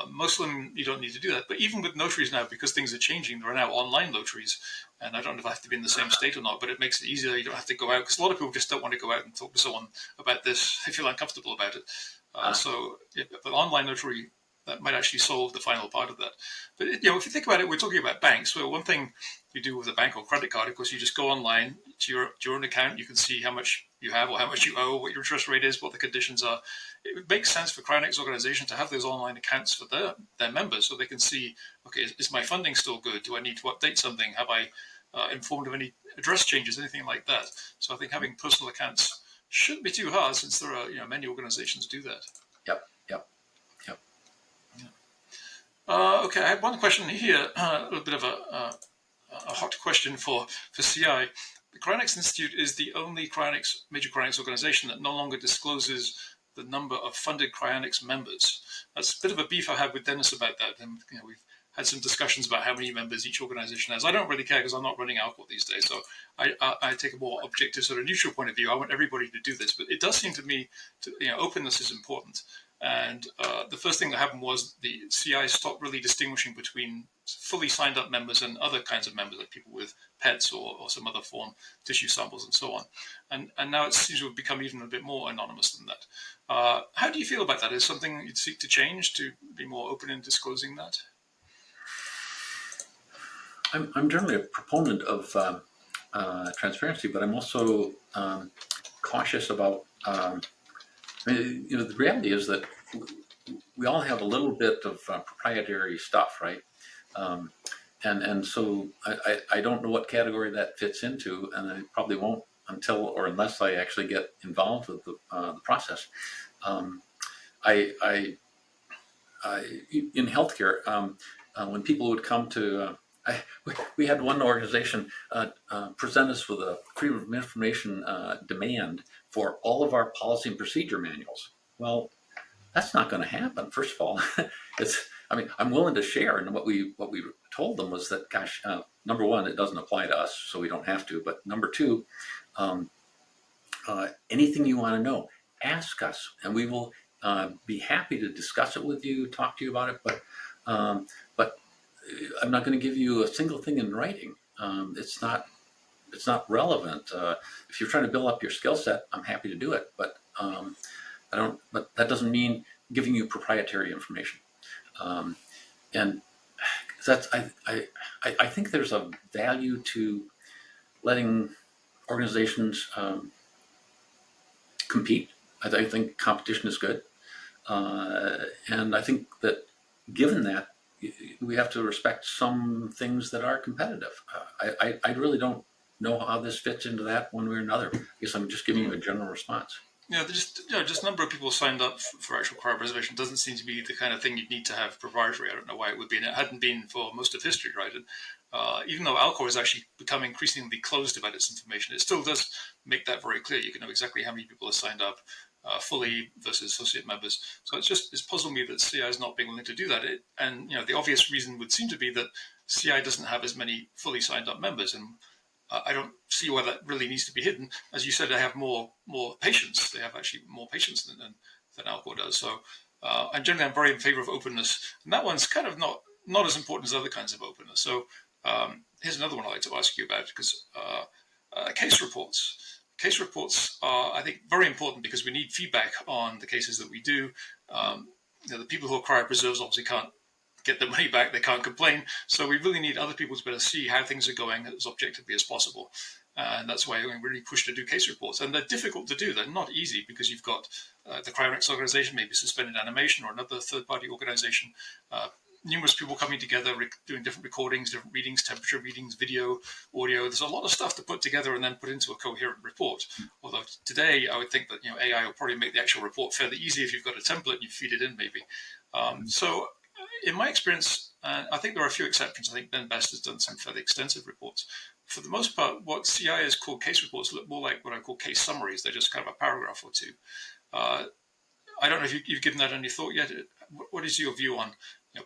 Most of them, you don't need to do that. But even with notaries now, because things are changing, there are now online notaries. And I don't know if I have to be in the same state or not, but it makes it easier. You don't have to go out, because a lot of people just don't want to go out and talk to someone about this. They feel uncomfortable about it. So an online notary, that might actually solve the final part of that. But if you think about it, we're talking about banks. Well, one thing you do with a bank or credit card, of course, you just go online to your own account. You can see how much you have or how much you owe, what your interest rate is, what the conditions are. It makes sense for Cryonics organization to have those online accounts for their members, so they can see, okay, is my funding still good? Do I need to update something? Have I informed of any address changes, anything like that? So I think having personal accounts shouldn't be too hard, since there are many organizations do that. Yep. Okay, I have one question here, a little bit of a hot question for CI. The Cryonics Institute is the only major cryonics organization that no longer discloses the number of funded cryonics members. That's a bit of a beef I had with Dennis about that. And we've had some discussions about how many members each organization has. I don't really care because I'm not running Alcor these days, so I take a more objective, sort of neutral point of view. I want everybody to do this, but it does seem to me openness is important. And the first thing that happened was the CI stopped really distinguishing between fully signed up members and other kinds of members, like people with pets or some other form, tissue samples and so on. And now it seems to have become even a bit more anonymous than that. How do you feel about that? Is something you'd seek to change, to be more open in disclosing that? I'm generally a proponent of transparency, but I'm also cautious about. The reality is that we all have a little bit of proprietary stuff, right? and so I don't know what category that fits into, and I probably won't until or unless I actually get involved with the process. Um, I in healthcare, when people would come to, we had one organization present us with a freedom of information demand for all of our policy and procedure manuals. Well, that's not going to happen. First of all, I mean, I'm willing to share, and what we told them was that, gosh, number one, it doesn't apply to us, so we don't have to. But number two, um, anything you want to know, ask us, and we will be happy to discuss it with you, talk to you about it. But I'm not going to give you a single thing in writing. It's not relevant. If you're trying to build up your skill set, I'm happy to do it. But I don't. But that doesn't mean giving you proprietary information. And that's I think there's a value to letting organizations compete. I think competition is good, and I think that given that, we have to respect some things that are competitive. I really don't know how this fits into that one way or another. I guess I'm just giving you a general response. Yeah, just number of people signed up for actual cryopreservation doesn't seem to be the kind of thing you'd need to have proprietary. I don't know why it would be, and it hadn't been for most of history, right? And, even though Alcor has actually become increasingly closed about its information, it still does make that very clear. You can know exactly how many people are signed up fully versus associate members. So it's puzzled me that CI is not being willing to do that. And the obvious reason would seem to be that CI doesn't have as many fully signed up members, and I don't see why that really needs to be hidden. As you said, they have more patients. They have actually more patients than Alcor does. So, and generally, I'm very in favor of openness. And that one's kind of not as important as other kinds of openness. So, here's another one I'd like to ask you about, because case reports. Case reports are, I think, very important because we need feedback on the cases that we do. The people who are cryopreserves obviously can't get their money back, they can't complain. So we really need other people to be able to see how things are going as objectively as possible. And that's why we really push to do case reports. And they're difficult to do. They're not easy because you've got the Cryonics organization, maybe Suspended Animation or another third-party organization, numerous people coming together, doing different recordings, different readings, temperature readings, video, audio. There's a lot of stuff to put together and then put into a coherent report. Although today, I would think that AI will probably make the actual report fairly easy if you've got a template and you feed it in, maybe. So in my experience, I think there are a few exceptions. I think Ben Best has done some fairly extensive reports. For the most part, what CI has called case reports look more like what I call case summaries. They're just kind of a paragraph or two. I don't know if you've given that any thought yet. What is your view on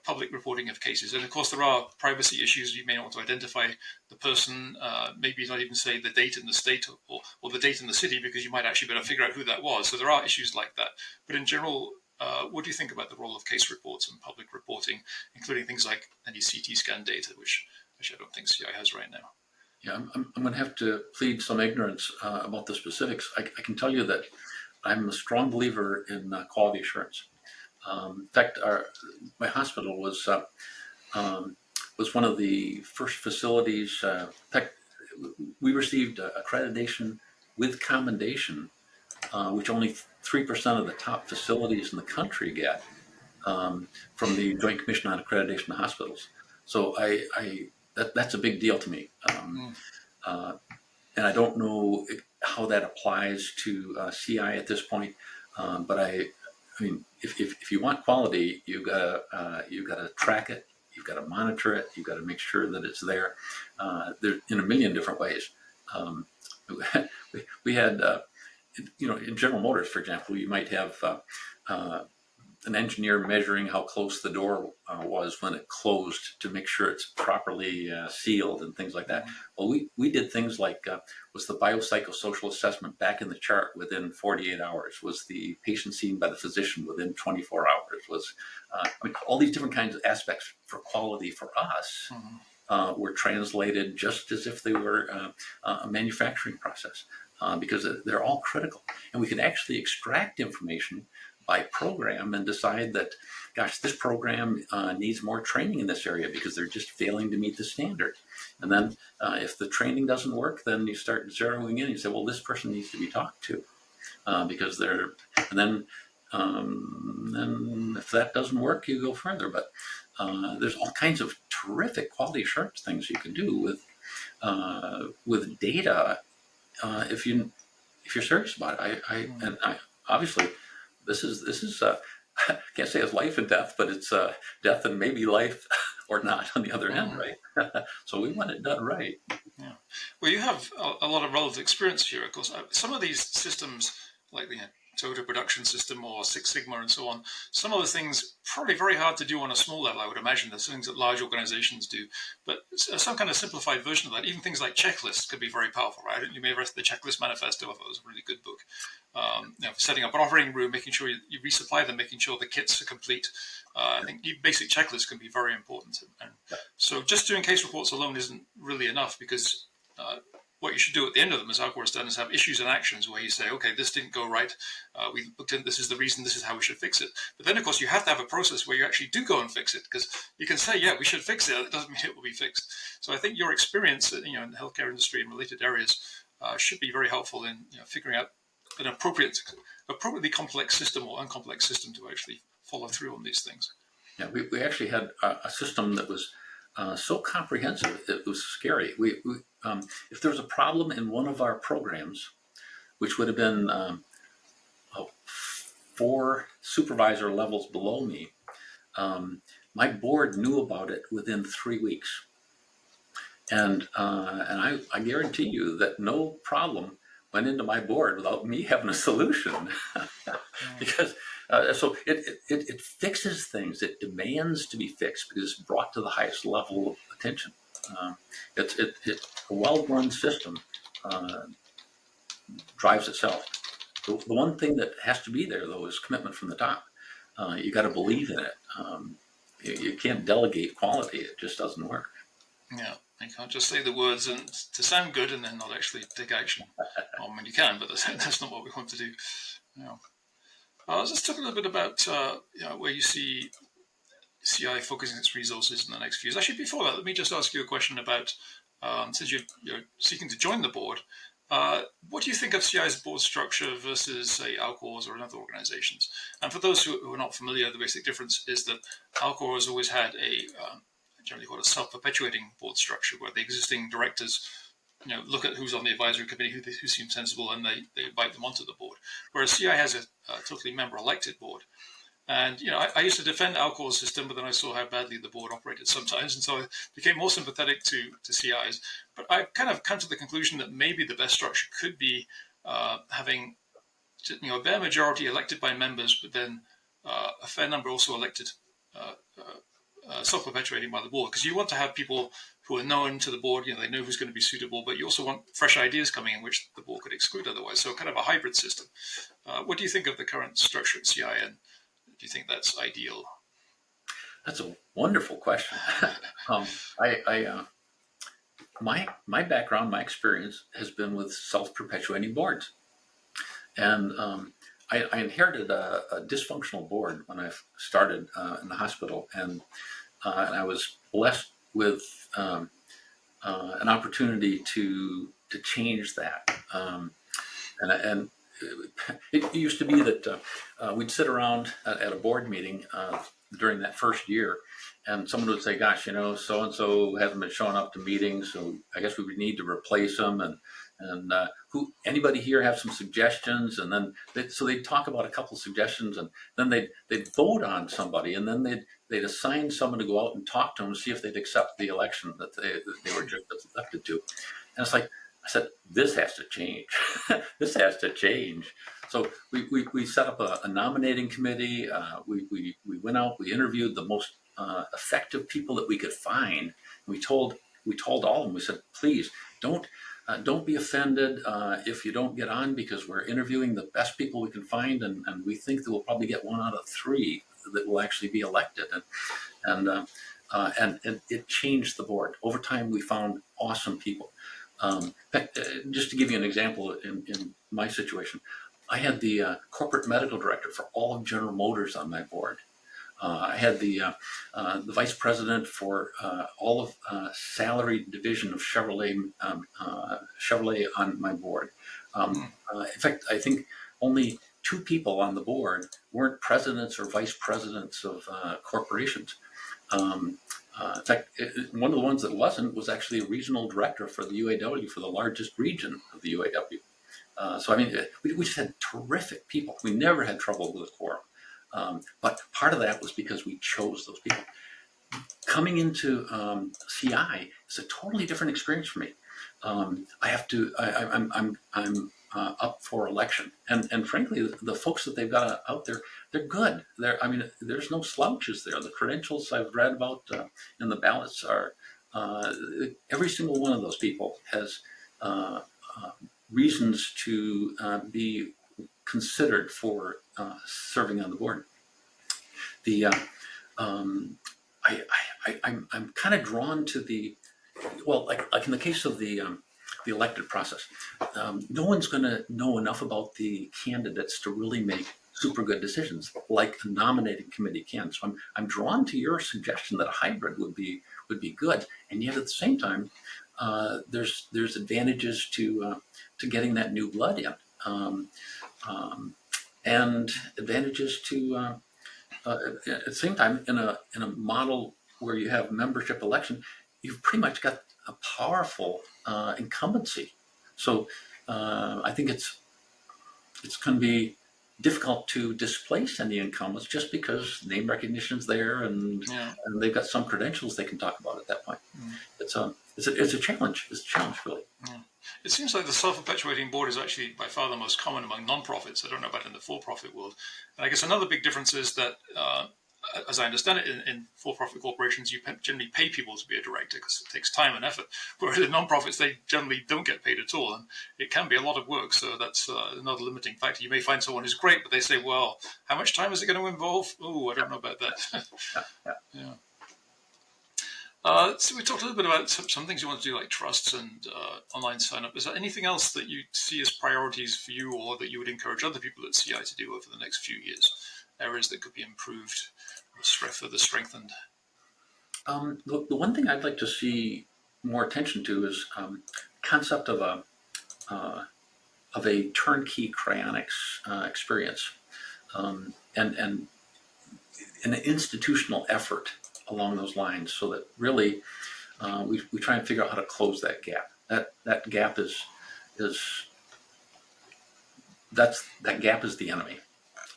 public reporting of cases? And of course, there are privacy issues. You may not want to identify the person, maybe not even say the date in the state or the date in the city, because you might actually better figure out who that was. So there are issues like that. But in general, what do you think about the role of case reports and public reporting, including things like any CT scan data, which actually I don't think CI has right now? Yeah, I'm going to have to plead some ignorance about the specifics. I can tell you that I'm a strong believer in quality assurance. In fact, my hospital was one of the first facilities. In fact, we received accreditation with commendation, which only 3% of the top facilities in the country get from the Joint Commission on Accreditation of Hospitals. So that's a big deal to me. And I don't know how that applies to CI at this point, but I mean, if you want quality, you've got to track it, you've got to monitor it, you've got to make sure that it's there. There in a million different ways. We had, in General Motors, for example, you might have an engineer measuring how close the door was when it closed to make sure it's properly sealed and things like that. Well, we did things like, was the biopsychosocial assessment back in the chart within 48 hours? Was the patient seen by the physician within 24 hours? Was all these different kinds of aspects for quality for us were translated just as if they were a manufacturing process because they're all critical. And we can actually extract information by program and decide that, gosh, this program needs more training in this area because they're just failing to meet the standard. And then if the training doesn't work, then you start zeroing in and you say, well, this person needs to be talked to because they're, and then if that doesn't work, you go further. But There's all kinds of terrific quality assurance things you can do with data if you're serious about it. I obviously this is I can't say it's life and death, but it's death and maybe life or not on the other end, right? So we want it done right. Yeah. Well, you have a lot of relevant experience here, of course. Some of these systems, like the Toyota production system or Six Sigma and so on, some of those things probably very hard to do on a small level, I would imagine. There's things that large organizations do. But some kind of simplified version of that, even things like checklists could be very powerful, right? You may have read the Checklist Manifesto. I thought it was a really good book. For setting up an operating room, making sure you resupply them, making sure the kits are complete. I think basic checklists can be very important. And so just doing case reports alone isn't really enough, because what you should do at the end of them, as Alcor has done, is have issues and actions where you say, okay, this didn't go right. We looked in, this is the reason, this is how we should fix it. But then, of course, you have to have a process where you actually do go and fix it, because you can say, yeah, we should fix it. It doesn't mean it will be fixed. So I think your experience in the healthcare industry and related areas should be very helpful in figuring out an appropriately complex system or uncomplex system to actually follow through on these things. Yeah, we actually had a system that was so comprehensive, it was scary. If there was a problem in one of our programs, which would have been 4 supervisor levels below me, my board knew about it within 3 weeks. And I guarantee you that no problem went into my board without me having a solution. Because so it fixes things. It demands to be fixed because it's brought to the highest level of attention. It's a well-run system drives itself. The one thing that has to be there, though, is commitment from the top. You got to believe in it. You can't delegate quality. It just doesn't work. Yeah, you can't just say the words and to sound good and then not actually take action. I mean, you can, but that's not what we want to do. Let's talk a little bit about where you see CI focusing its resources in the next few years. Actually, before that, let me just ask you a question about, since you're seeking to join the board, what do you think of CI's board structure versus, say, Alcor's or other organizations? And for those who are not familiar, the basic difference is that Alcor has always had a generally called a self-perpetuating board structure, where the existing directors look at who's on the advisory committee, who seems sensible, and they invite them onto the board. Whereas CI has a totally member-elected board. And I used to defend Alcor's system, but then I saw how badly the board operated sometimes, and so I became more sympathetic to CI's. But I've kind of come to the conclusion that maybe the best structure could be having a bare majority elected by members, but then a fair number also elected self-perpetuating by the board, because you want to have people who are known to the board, they know who's going to be suitable, but you also want fresh ideas coming in which the board could exclude otherwise. So kind of a hybrid system. What do you think of the current structure at CI, and do you think that's ideal? That's a wonderful question. My background, my experience has been with self-perpetuating boards, and I inherited a dysfunctional board when I started in the hospital, and I was blessed with an opportunity to change that. And it used to be that we'd sit around at a board meeting during that first year, and someone would say, "Gosh, so-and-so hasn't been showing up to meetings, so I guess we would need to replace them." And anybody here have some suggestions? And then they'd talk about a couple of suggestions, and then they'd vote on somebody, and then they'd assign someone to go out and talk to them and see if they'd accept the election that they were just elected to. And it's like, I said, this has to change. This has to change. So we set up a nominating committee. We went out, we interviewed the most effective people that we could find. And we told all of them, we said, please don't be offended if you don't get on, because we're interviewing the best people we can find, and we think that we'll probably get 1 out of 3 that will actually be elected. And it changed the board. Over time, we found awesome people. Just to give you an example, in my situation, I had the corporate medical director for all of General Motors on my board. I had the vice president for all of salary division of Chevrolet on my board. In fact, I think only 2 people on the board weren't presidents or vice presidents of corporations. In fact, one of the ones that wasn't was actually a regional director for the UAW for the largest region of the UAW. So I mean, we just had terrific people. We never had trouble with a quorum. But part of that was because we chose those people. Coming into CI is a totally different experience for me. I have to. I'm up for election, and frankly, the folks that they've got out there, they're good. I mean, there's no slouches there. The credentials I've read about in the ballots are every single one of those people has reasons to be considered for serving on the board. The I'm kind of drawn to the like in the case of the elected process, no one's going to know enough about the candidates to really make super good decisions like a nominating committee can. So I'm drawn to your suggestion that a hybrid would be good, and yet at the same time, there's advantages to getting that new blood in, and advantages to at the same time in a model where you have membership election, you've pretty much got a powerful incumbency. So I think it's going to be difficult to displace any incumbents just because name recognition's there and they've got some credentials they can talk about at that point. It's a challenge. It's a challenge, really. It seems like the self-perpetuating board is actually by far the most common among non-profits. I don't know about in the for-profit world. And I guess another big difference is that, as I understand it, in for-profit corporations, you generally pay people to be a director because it takes time and effort. Whereas in non-profits, they generally don't get paid at all. And it can be a lot of work. So that's another limiting factor. You may find someone who's great, but they say, well, how much time is it going to involve? Oh, I don't know about that. Yeah. So we talked a little bit about some things you want to do, like trusts and online sign-up. Is there anything else that you see as priorities for you, or that you would encourage other people at CI to do over the next few years? Areas that could be improved or further strengthened? The one thing I'd like to see more attention to is concept of a turnkey cryonics experience, and an institutional effort along those lines, so that really we try and figure out how to close that gap. That gap is the enemy,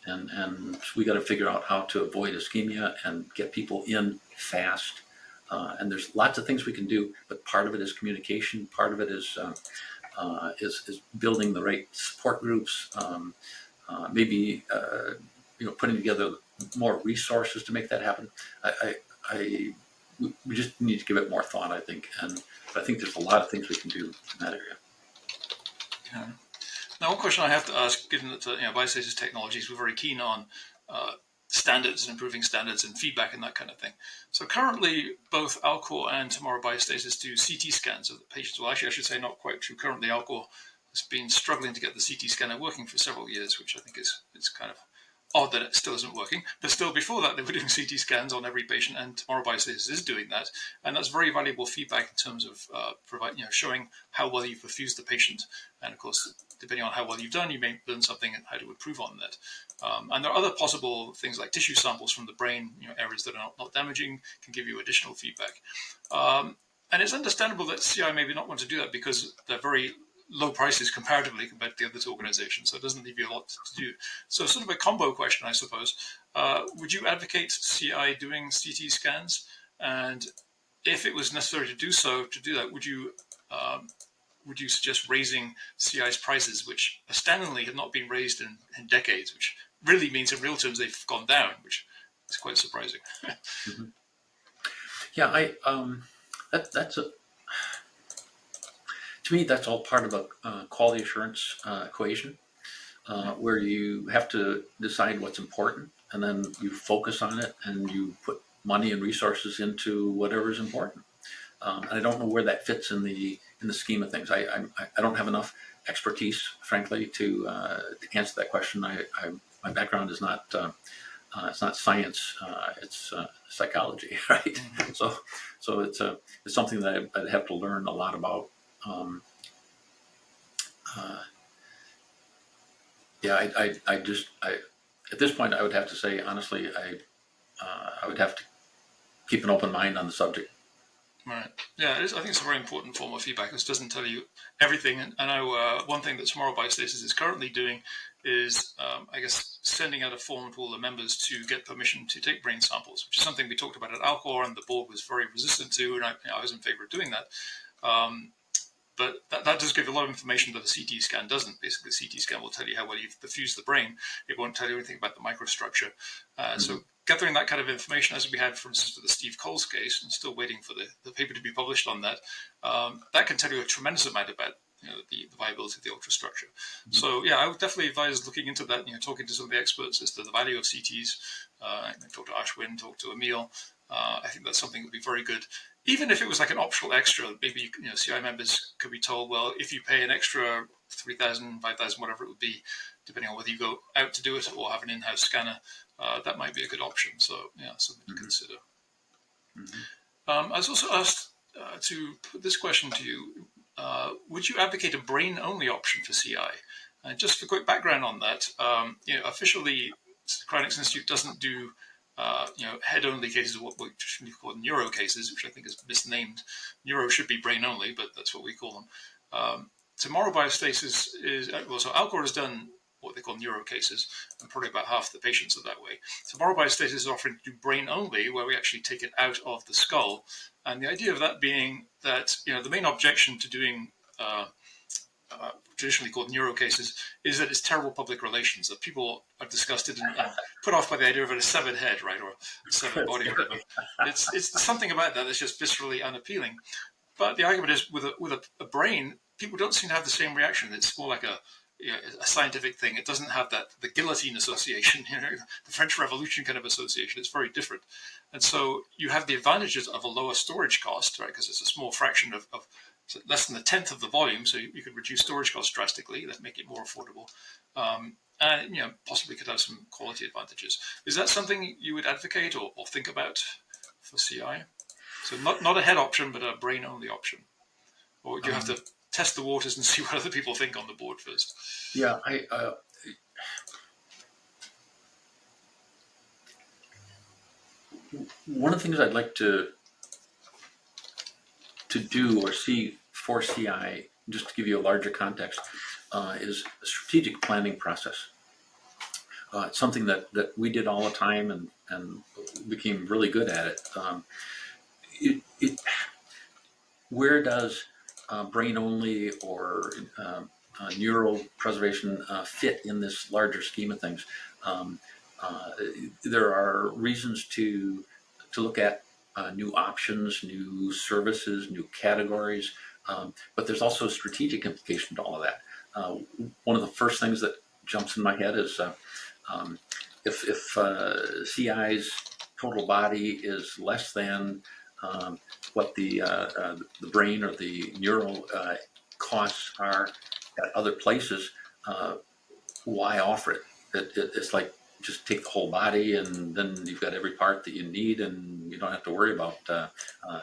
and we got to figure out how to avoid ischemia and get people in fast. And there's lots of things we can do, but part of it is communication. Part of it is building the right support groups. Maybe putting together more resources to make that happen. We just need to give it more thought, I think, but I think there's a lot of things we can do in that area. Yeah. Now, one question I have to ask, given that Biostasis Technologies, we're very keen on standards and improving standards and feedback and that kind of thing. So currently, both Alcor and Tomorrow Biostasis do CT scans of the patients. Well, actually, I should say not quite true. Currently, Alcor has been struggling to get the CT scanner working for several years, which I think it's kind of odd that it still isn't working, but still before that they were doing CT scans on every patient, and Tomorrow Biostasis is doing that, and that's very valuable feedback in terms of showing how well you've perfused the patient, and of course, depending on how well you've done, you may learn something and how to improve on that. And there are other possible things like tissue samples from the brain, areas that are not damaging, can give you additional feedback. And it's understandable that CI maybe not want to do that because they're very low prices comparatively compared to the other two organizations, so it doesn't leave you a lot to do. So sort of a combo question, I suppose. Would you advocate CI doing CT scans? And if it was necessary to do that, would you suggest raising CI's prices, which astoundingly have not been raised in decades, which really means in real terms they've gone down, which is quite surprising. Mm-hmm. Yeah, to me, that's all part of a quality assurance equation, where you have to decide what's important, and then you focus on it, and you put money and resources into whatever is important. And I don't know where that fits in the scheme of things. I don't have enough expertise, frankly, to answer that question. My background is not it's not science, it's psychology, right? Mm-hmm. So it's something that I'd have to learn a lot about. At this point, I would have to say, honestly, I would have to keep an open mind on the subject. Right. Yeah, I think it's a very important form of feedback. This doesn't tell you everything. And I know one thing that Tomorrow Biostasis is currently doing is, I guess, sending out a form to all the members to get permission to take brain samples, which is something we talked about at Alcor, and the board was very resistant to, and I was in favor of doing that. But that does give a lot of information that a CT scan doesn't. Basically, a CT scan will tell you how well you've perfused the brain. It won't tell you anything about the microstructure. So gathering that kind of information, as we had, for instance, with the Steve Coles case, and still waiting for the paper to be published on that, that can tell you a tremendous amount about the viability of the ultrastructure. So yeah, I would definitely advise looking into that. Talking to some of the experts as to the value of CTs. Talk to Ashwin, talk to Emil. I think that's something that would be very good. Even if it was like an optional extra, maybe CI members could be told, well, if you pay an extra 3,000, 5,000, whatever it would be, depending on whether you go out to do it or have an in-house scanner, that might be a good option. So yeah, something to consider. I was also asked to put this question to you: would you advocate a brain-only option for CI? And just for quick background on that, officially, Cryonics Institute doesn't do head-only cases, or what we traditionally call neuro cases, which I think is misnamed. Neuro should be brain-only, but that's what we call them. Tomorrow Biostasis is, so Alcor has done what they call neuro cases, and probably about half the patients are that way. Tomorrow Biostasis is offering to do brain-only, where we actually take it out of the skull. And the idea of that being that, the main objection to doing traditionally called neuro cases is that it's terrible public relations, that people are disgusted and put off by the idea of a severed head, right, or a severed body, or whatever. It's something about that that's just viscerally unappealing. But the argument is, with a brain, people don't seem to have the same reaction. It's more like a scientific thing. It doesn't have the guillotine association, the French Revolution kind of association. It's very different. And so you have the advantages of a lower storage cost, right, because it's a small fraction of less than a tenth of the volume, so you could reduce storage costs drastically. That make it more affordable, and possibly could have some quality advantages. Is that something you would advocate or think about for CI? So not a head option, but a brain only option, or do you have to test the waters and see what other people think on the board first? Yeah, one of the things I'd like to do or see for CI, just to give you a larger context, is a strategic planning process. It's something that we did all the time and became really good at it. Where does brain only or neural preservation fit in this larger scheme of things? There are reasons to look at new options, new services, new categories, but there's also a strategic implication to all of that. One of the first things that jumps in my head is if CI's total body is less than what the brain or the neural costs are at other places, why offer it? It's like, just take the whole body and then you've got every part that you need and you don't have to worry about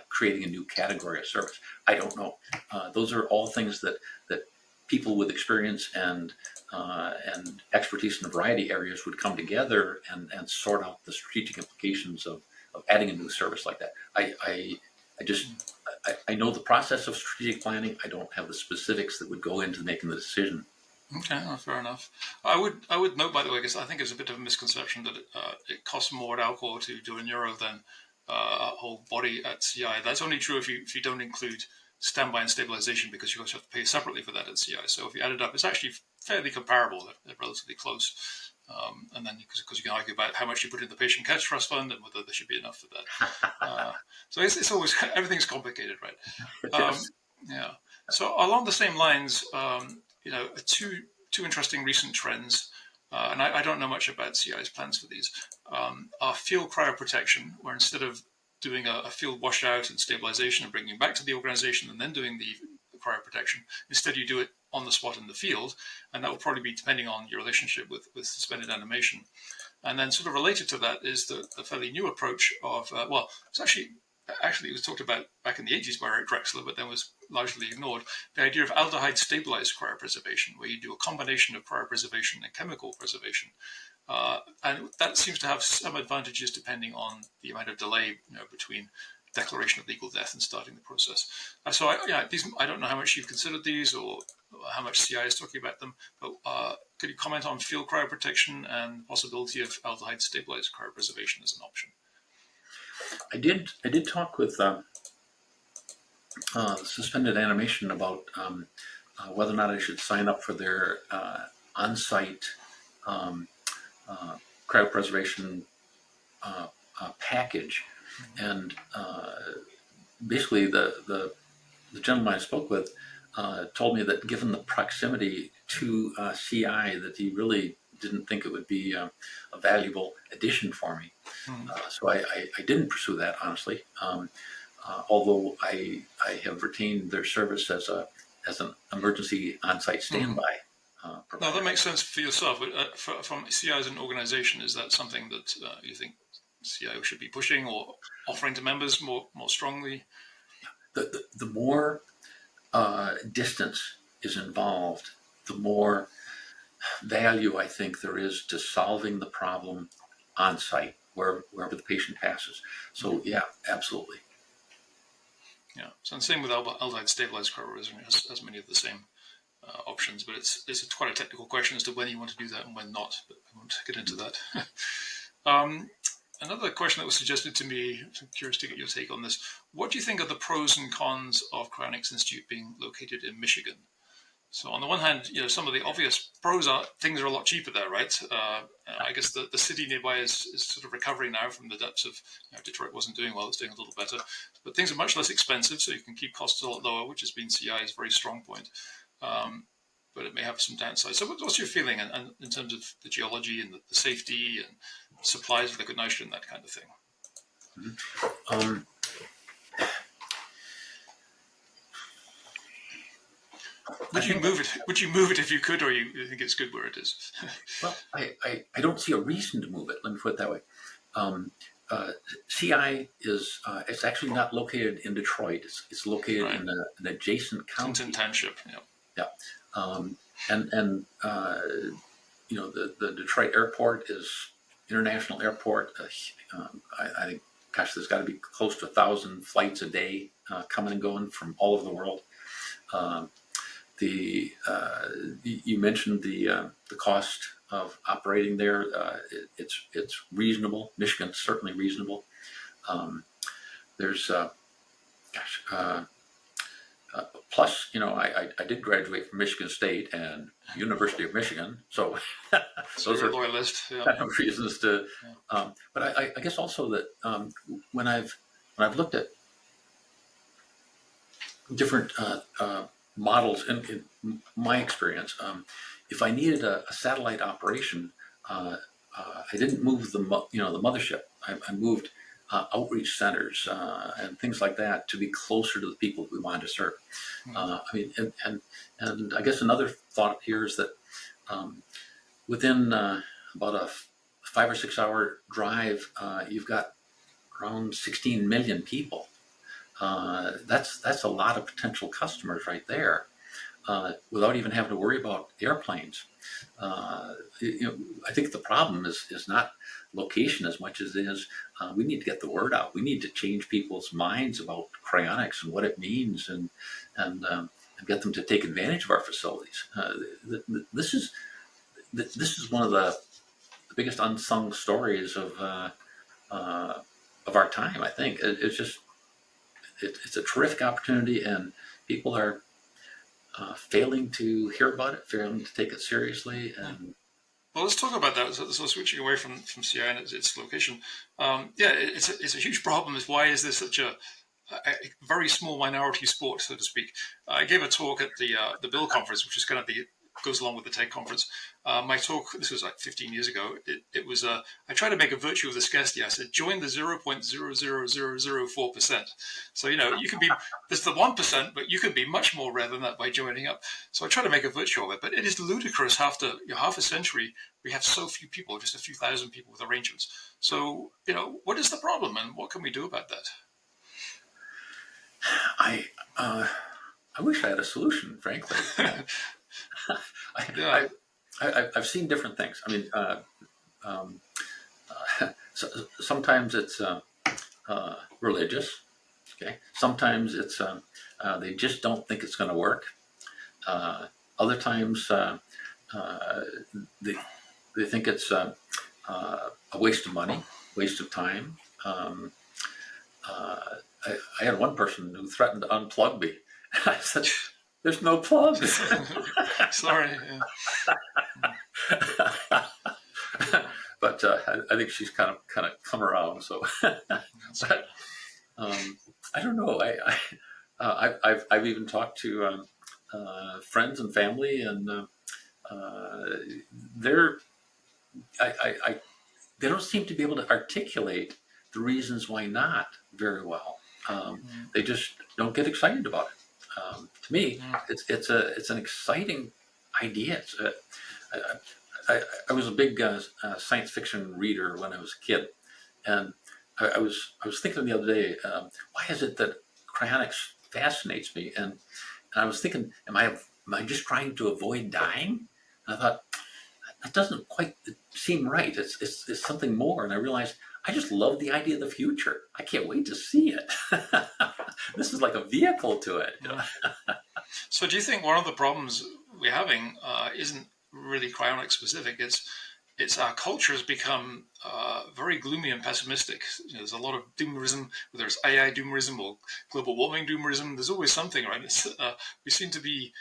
creating a new category of service. I don't know. Those are all things that people with experience and expertise in a variety of areas would come together and sort out the strategic implications of adding a new service like that. I know the process of strategic planning. I don't have the specifics that would go into making the decision. Okay, well, fair enough. I would note, by the way, because I think it's a bit of a misconception that it costs more at Alcor to do a neuro than a whole body at CI. That's only true if you don't include standby and stabilization, because you also have to pay separately for that at CI. So if you add it up, it's actually fairly comparable. They're relatively close. And then because you can argue about how much you put in the patient cash trust fund and whether there should be enough for that. So it's always, everything's complicated, right? Yes. Yeah. So along the same lines, two interesting recent trends, and I don't know much about CI's plans for these, are field cryoprotection, where instead of doing a field washout and stabilization and bringing it back to the organization and then doing the cryoprotection, instead you do it on the spot in the field, and that will probably be depending on your relationship with suspended animation. And then sort of related to that is the fairly new approach of, it's actually actually it was talked about back in the 80s by Eric Drexler, but then was largely ignored. The idea of aldehyde stabilized cryopreservation, where you do a combination of cryopreservation and chemical preservation. And that seems to have some advantages depending on the amount of delay, between declaration of legal death and starting the process. So I don't know how much you've considered these or how much CI is talking about them, but could you comment on field cryoprotection and possibility of aldehyde stabilized cryopreservation as an option? I did talk with Suspended Animation about whether or not I should sign up for their on-site cryopreservation package, and basically the gentleman I spoke with told me that given the proximity to CI, that he really didn't think it would be a valuable addition for me. So I didn't pursue that, honestly. Although I have retained their service as an emergency on-site standby. No, that makes sense for yourself. But from CI as an organization, is that something that you think CI should be pushing or offering to members more strongly? The more distance is involved, the more value I think there is to solving the problem on site, wherever the patient passes. So yeah, absolutely. Yeah. So same with aldehyde stabilized cryopreservation, has many of the same options, but it's quite a technical question as to when you want to do that and when not. But I won't get into that. Another question that was suggested to me, I'm curious to get your take on this. What do you think are the pros and cons of Cryonics Institute being located in Michigan? So on the one hand, some of the obvious pros are things are a lot cheaper there, right? I guess the city nearby is sort of recovering now from the depths of, Detroit wasn't doing well, it's doing a little better. But things are much less expensive, so you can keep costs a lot lower, which has been CI's very strong point. But it may have some downsides. So what's your feeling in terms of the geology and the safety and supplies of liquid nitrogen, that kind of thing? Would you move it if you could, or you think it's good where it is? Well, I don't see a reason to move it. Let me put it that way. CI is it's actually not located in Detroit. It's located in an adjacent county. Clinton Township. Yeah. And the Detroit airport is international airport. I think, gosh, there's got to be close to 1,000 flights a day coming and going from all over the world. You mentioned the cost of operating there. It's reasonable. Michigan's certainly reasonable. There's plus, I did graduate from Michigan State and University of Michigan, so those are loyalist. Reasons to. But I guess also that when I've looked at different models in my experience, if I needed a satellite operation, I didn't move the mothership. I moved outreach centers and things like that to be closer to the people we wanted to serve. And I guess another thought here is that within about a 5 or 6 hour drive, you've got around 16 million people. That's a lot of potential customers right there, without even having to worry about airplanes. I think the problem is not location as much as it is we need to get the word out. We need to change people's minds about cryonics and what it means, and get them to take advantage of our facilities. This is one of the biggest unsung stories of our time. I think it's a terrific opportunity, and people are failing to hear about it, failing to take it seriously. And well, let's talk about that. So switching away from CI and its location, it's a huge problem. Why is this such a very small minority sport, so to speak? I gave a talk at the Bill conference, which is kind of goes along with the TED conference. My talk, this was like 15 years ago, it was, I tried to make a virtue of the scarcity. I said, join the 0.00004%. So, you can be, there's the 1%, but you can be much more rare than that by joining up. So I try to make a virtue of it, but it is ludicrous. After half a century, we have so few people, just a few thousand people with arrangements. So, what is the problem and what can we do about that? I I wish I had a solution, frankly. Yeah. I, I've seen different things. I mean, um, so, sometimes it's religious. Okay. Sometimes it's they just don't think it's going to work. Other times uh, they they think it's a waste of money, waste of time. Uh, I had one person who threatened to unplug me. I said, "There's no plugs." Sorry. Yeah. But I think she's kind of come around. So, but I don't know. I've even talked to friends and family, and they're I they don't seem to be able to articulate the reasons why not very well. They just don't get excited about it. To me, Yeah. it's an exciting idea. I was a big science fiction reader when I was a kid, and I was thinking the other day, why is it that cryonics fascinates me? And I was thinking, am I just trying to avoid dying? And I thought that doesn't quite seem right. It's something more. And I realized I just love the idea of the future. I can't wait to see it. This is like a vehicle to it. Yeah. So do you think one of the problems we're having isn't really cryonic specific? It's our culture has become very gloomy and pessimistic. There's a lot of doomerism, whether it's AI doomerism or global warming doomerism. There's always something, right? We seem to be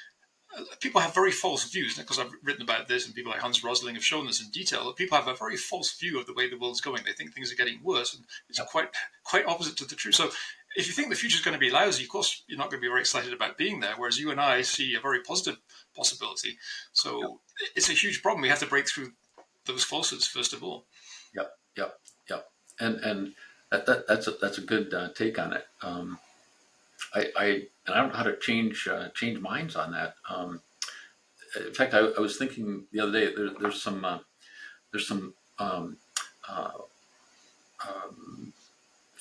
people have very false views, because I've written about this, and people like Hans Rosling have shown this in detail. That people have a very false view of the way the world's going. They think things are getting worse, and it's Yep. quite opposite to the truth. So, if you think the future is going to be lousy, of course you're not going to be very excited about being there. Whereas you and I see a very positive possibility. Yep. So it's a huge problem. We have to break through those falsehoods first of all. Yep. Yep. Yep. And that's a good take on it. I don't know how to change minds on that. In fact, I was thinking the other day. There's some uh,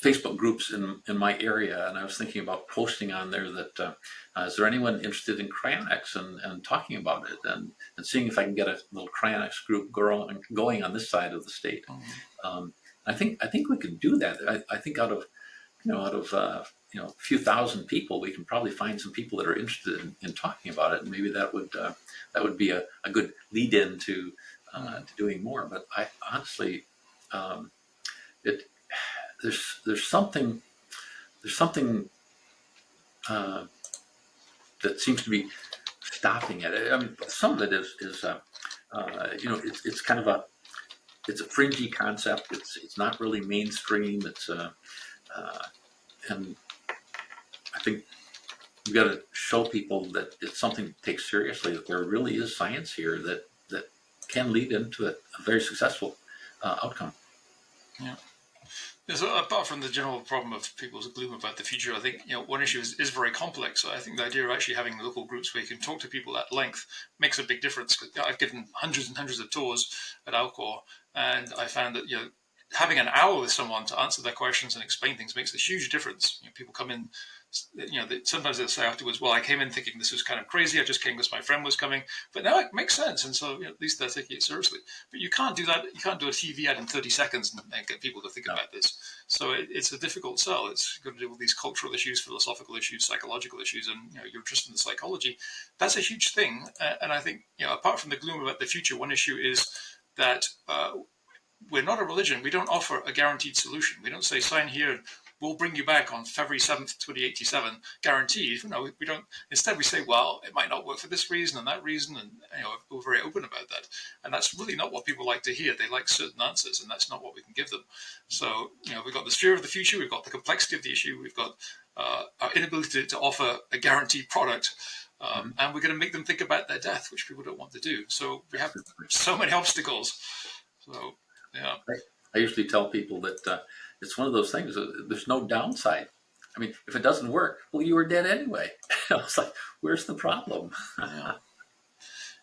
Facebook groups in my area, and I was thinking about posting on there that is there anyone interested in cryonics and talking about it, and seeing if I can get a little cryonics group going on this side of the state. I think we could do that. I think out of a few thousand people, we can probably find some people that are interested in talking about it, and maybe that would be a good lead in to doing more. But I honestly, it there's something uh, that seems to be stopping it. I mean, some of it is it's kind of a fringy concept. It's not really mainstream. And I think we've got to show people that it's something to take seriously, that there really is science here that can lead into a very successful outcome. Yeah. Yeah, so apart from the general problem of people's gloom about the future, I think one issue is very complex. So I think the idea of actually having local groups where you can talk to people at length makes a big difference. I've given hundreds and hundreds of tours at Alcor, and I found that having an hour with someone to answer their questions and explain things makes a huge difference. People come in, sometimes they'll say afterwards, "Well, I came in thinking this was kind of crazy. I just came because my friend was coming, but now it makes sense." And so at least they're taking it seriously. But you can't do that. You can't do a TV ad in 30 seconds and get people to think about this. So it's a difficult sell. It's got to deal with these cultural issues, philosophical issues, psychological issues, and you're interested in the psychology. That's a huge thing. And I think apart from the gloom about the future, one issue is that we're not a religion. We don't offer a guaranteed solution. We don't say, sign here, we'll bring you back on February 7th, 2087, guaranteed. No, we don't. Instead, we say, well, it might not work for this reason and that reason. And we're very open about that. And that's really not what people like to hear. They like certain answers, and that's not what we can give them. So, we've got the fear of the future. We've got the complexity of the issue. We've got our inability to offer a guaranteed product. And we're going to make them think about their death, which people don't want to do. So we have so many obstacles. So, yeah. I usually tell people that it's one of those things. There's no downside. I mean, if it doesn't work, well, you were dead anyway. I was like, where's the problem? Yeah.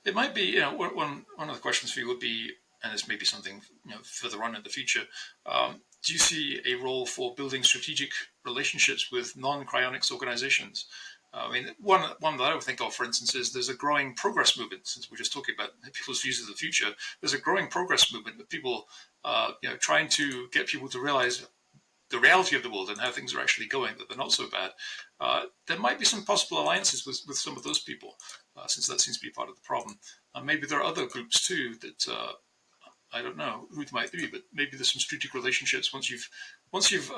It might be, one of the questions for you would be, and this may be something further on in the future. Do you see a role for building strategic relationships with non-cryonics organizations? I mean, one that I would think of, for instance, is there's a growing progress movement. Since we're just talking about people's views of the future, there's a growing progress movement with people, trying to get people to realize the reality of the world and how things are actually going, that they're not so bad. There might be some possible alliances with some of those people, since that seems to be part of the problem. Maybe there are other groups too that I don't know who it might be, but maybe there's some strategic relationships once you've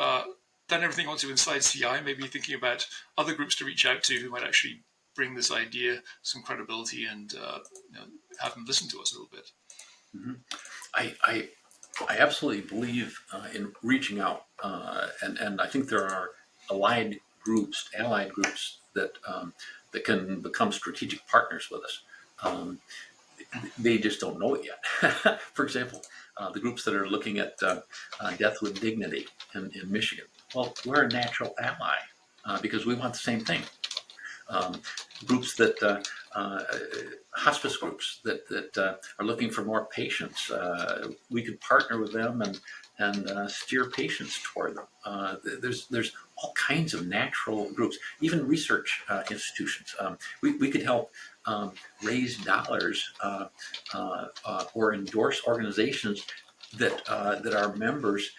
done everything onto inside CI. Maybe thinking about other groups to reach out to who might actually bring this idea some credibility and have them listen to us a little bit. Mm-hmm. I absolutely believe in reaching out, and I think there are allied groups that can become strategic partners with us. They just don't know it yet. For example, the groups that are looking at death with dignity in Michigan. Well, we're a natural ally because we want the same thing. Groups that hospice groups that are looking for more patients. We could partner with them and steer patients toward them. There's all kinds of natural groups, even research institutions. We could help raise dollars or endorse organizations that our members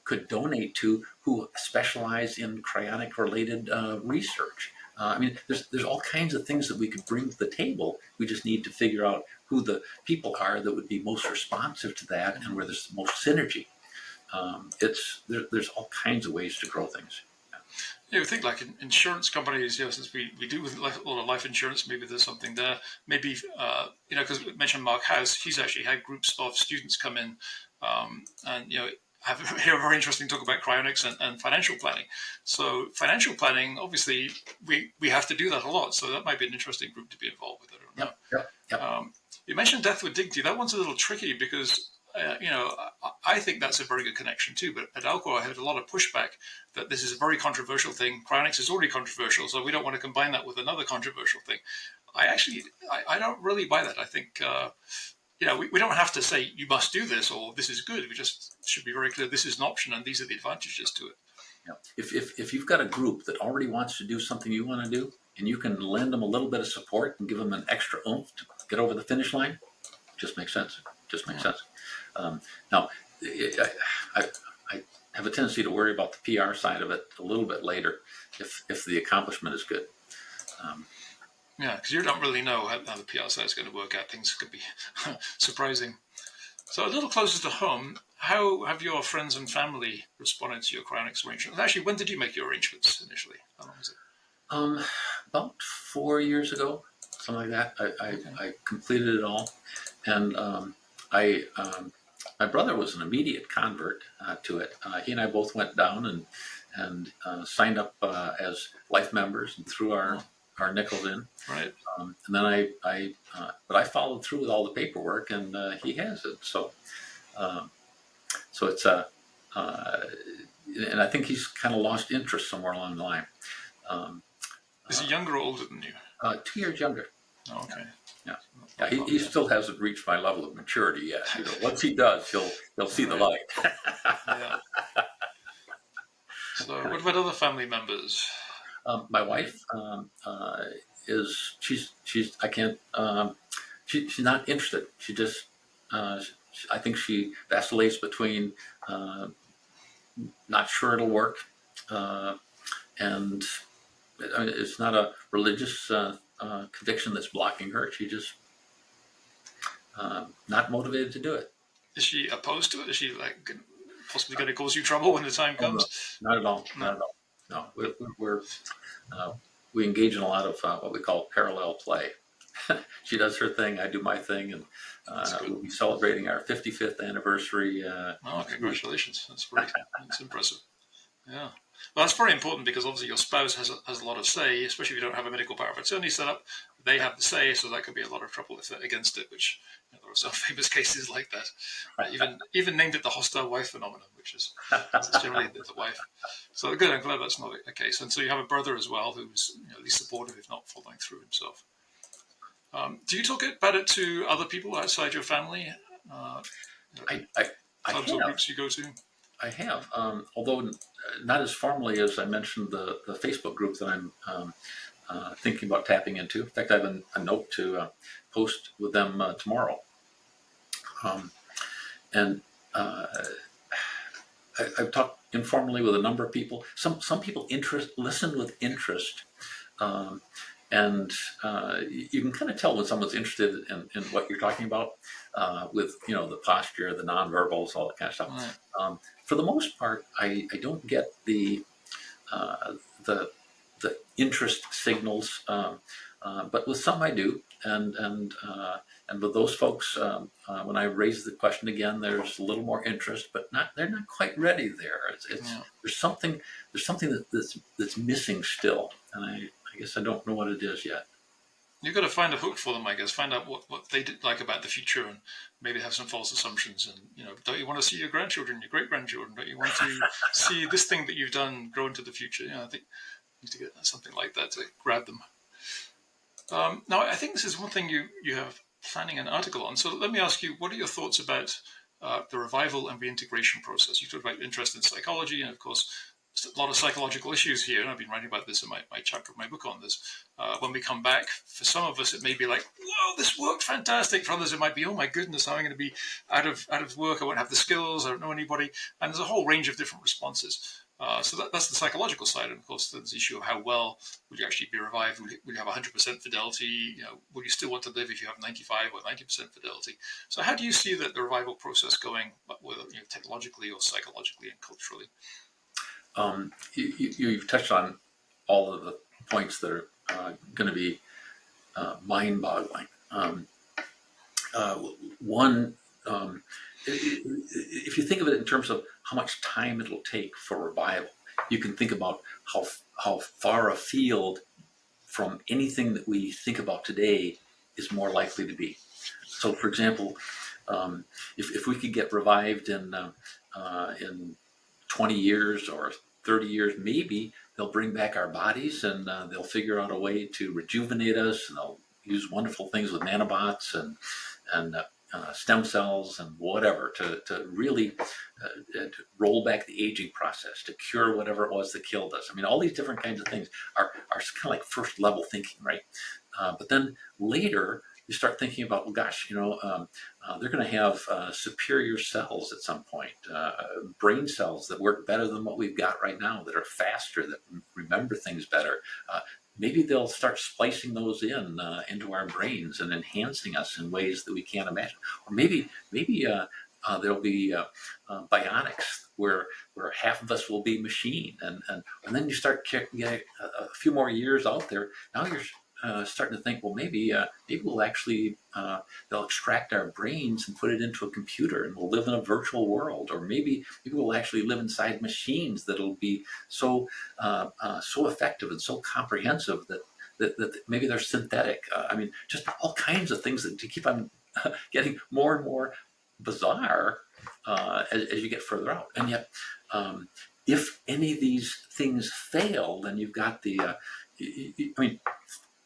could donate to, who specialize in cryonic related research. I mean, there's all kinds of things that we could bring to the table. We just need to figure out who the people are that would be most responsive to that and where there's the most synergy. There's all kinds of ways to grow things. Yeah, we think like insurance companies, since we do with a lot of life insurance, maybe there's something there. Maybe, because we mentioned Mark House, he's actually had groups of students come in and, hear a very interesting talk about cryonics and financial planning. So financial planning, obviously, we have to do that a lot. So that might be an interesting group to be involved with. I don't know. Yep. You mentioned death with dignity. That one's a little tricky because, I think that's a very good connection too. But at Alco, I heard a lot of pushback that this is a very controversial thing. Cryonics is already controversial, so we don't want to combine that with another controversial thing. I don't really buy that. I think, we don't have to say you must do this or this is good. We just should be very clear this is an option and these are the advantages to it. Yeah. If you've got a group that already wants to do something you want to do, and you can lend them a little bit of support and give them an extra oomph to get over the finish line, just makes sense. Sense. Now, I have a tendency to worry about the PR side of it a little bit later, if the accomplishment is good. Because you don't really know how the PR side is going to work out. Things could be surprising. So a little closer to home, how have your friends and family responded to your cryonics arrangements? Actually, when did you make your arrangements initially? How long was it? About 4 years ago, something like that. I completed it all, and my brother was an immediate convert to it. He and I both went down and signed up as life members and threw our nickels in. Right. And then but I followed through with all the paperwork, and he has it. So it's and I think he's kind of lost interest somewhere along the line. Is he younger or older than you? 2 years younger. Oh, okay. Yeah, he still hasn't reached my level of maturity yet. Once he does, he'll see the light. Yeah. So, what about other family members? My wife she's not interested. She just I think she vacillates between not sure it'll work, and it's not a religious conviction that's blocking her. She just not motivated to do it. Is she opposed to it? Is she possibly going to cause you trouble when the time comes? No, not at all. No. Not at all. No, we engage in a lot of what we call parallel play. She does her thing, I do my thing, and we'll be celebrating our 55th anniversary. Congratulations! That's great. That's impressive. Yeah. Well, that's very important because obviously your spouse has a lot of say, especially if you don't have a medical power of attorney set up. They have the say, so that could be a lot of trouble if they're against it, which there are some famous cases like that. Even named it the hostile wife phenomenon, which is generally the wife. So good, I'm glad that's not the case. And so you have a brother as well who's at least supportive, if not following through himself. Do you talk about it to other people outside your family? I, I, I clubs or have. groups you go to? I have, although not as formally as I mentioned the Facebook group that I'm thinking about tapping into. In fact, I have a note to post with them tomorrow. And I've talked informally with a number of people. Some people listen with interest, um, and you can kind of tell when someone's interested in what you're talking about with the posture, the nonverbals, all that kind of stuff. Right. For the most part, I don't get uh, the the interest signals, but with some I do, and with those folks, when I raise the question again, there's a little more interest, but they're not quite ready there. Yeah. There's something that's missing still, and I guess I don't know what it is yet. You've got to find a hook for them, I guess. Find out what they like about the future, and maybe have some false assumptions. And don't you want to see your grandchildren, your great grandchildren? Don't you want to see this thing that you've done grow into the future? I think you need to get something like that to grab them. Now, I think this is one thing you have planning an article on. So let me ask you, what are your thoughts about the revival and reintegration process? You talked about interest in psychology, and of course, a lot of psychological issues here. And I've been writing about this in my chapter of my book on this. When we come back, for some of us, it may be like, whoa, this worked fantastic. For others, it might be, oh my goodness, I'm going to be out of work. I won't have the skills. I don't know anybody. And there's a whole range of different responses. So that's the psychological side. And of course, there's the issue of how well will you actually be revived? Will you have 100% fidelity? Will you still want to live if you have 95 or 90% fidelity? So how do you see the revival process going, whether technologically or psychologically and culturally? You've touched on all of the points that are going to be mind-boggling. One, if you think of it in terms of how much time it'll take for revival, you can think about how far afield from anything that we think about today is more likely to be. So, for example, if we could get revived in 20 years or 30 years, maybe they'll bring back our bodies and they'll figure out a way to rejuvenate us, and they'll use wonderful things with nanobots and stem cells and whatever to really to roll back the aging process, to cure whatever it was that killed us. I mean, all these different kinds of things are kind of like first level thinking, right? But then later, you start thinking about, well, gosh, they're going to have superior cells at some point, brain cells that work better than what we've got right now, that are faster, that remember things better. Maybe they'll start splicing those into our brains and enhancing us in ways that we can't imagine. Or maybe there'll be bionics where half of us will be machine, and then you start getting a few more years out there. Now you're starting to think, well, maybe we'll actually they'll extract our brains and put it into a computer, and we'll live in a virtual world, or maybe we'll actually live inside machines that'll be so effective and so comprehensive that maybe they're synthetic. I mean, just all kinds of things that to keep on getting more and more bizarre as you get further out. And yet, if any of these things fail, then you've got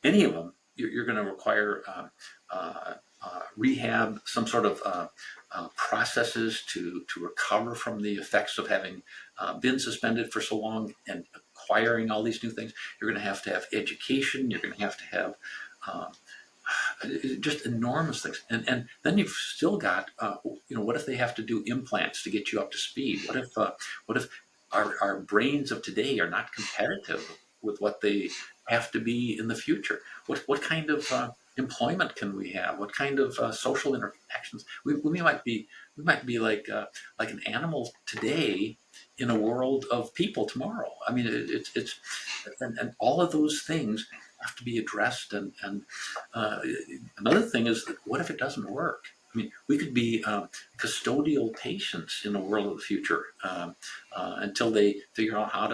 any of them, you're going to require rehab, some sort of processes to recover from the effects of having been suspended for so long and acquiring all these new things. You're going to have education. You're going to have just enormous things. And then you've still got, what if they have to do implants to get you up to speed? What if our brains of today are not competitive with what they have to be in the future? What kind of employment can we have? What kind of social interactions? We might be like an animal today in a world of people tomorrow. I mean, it's and all of those things have to be addressed. And another thing is, what if it doesn't work? I mean, we could be custodial patients in a world of the future until they figure out how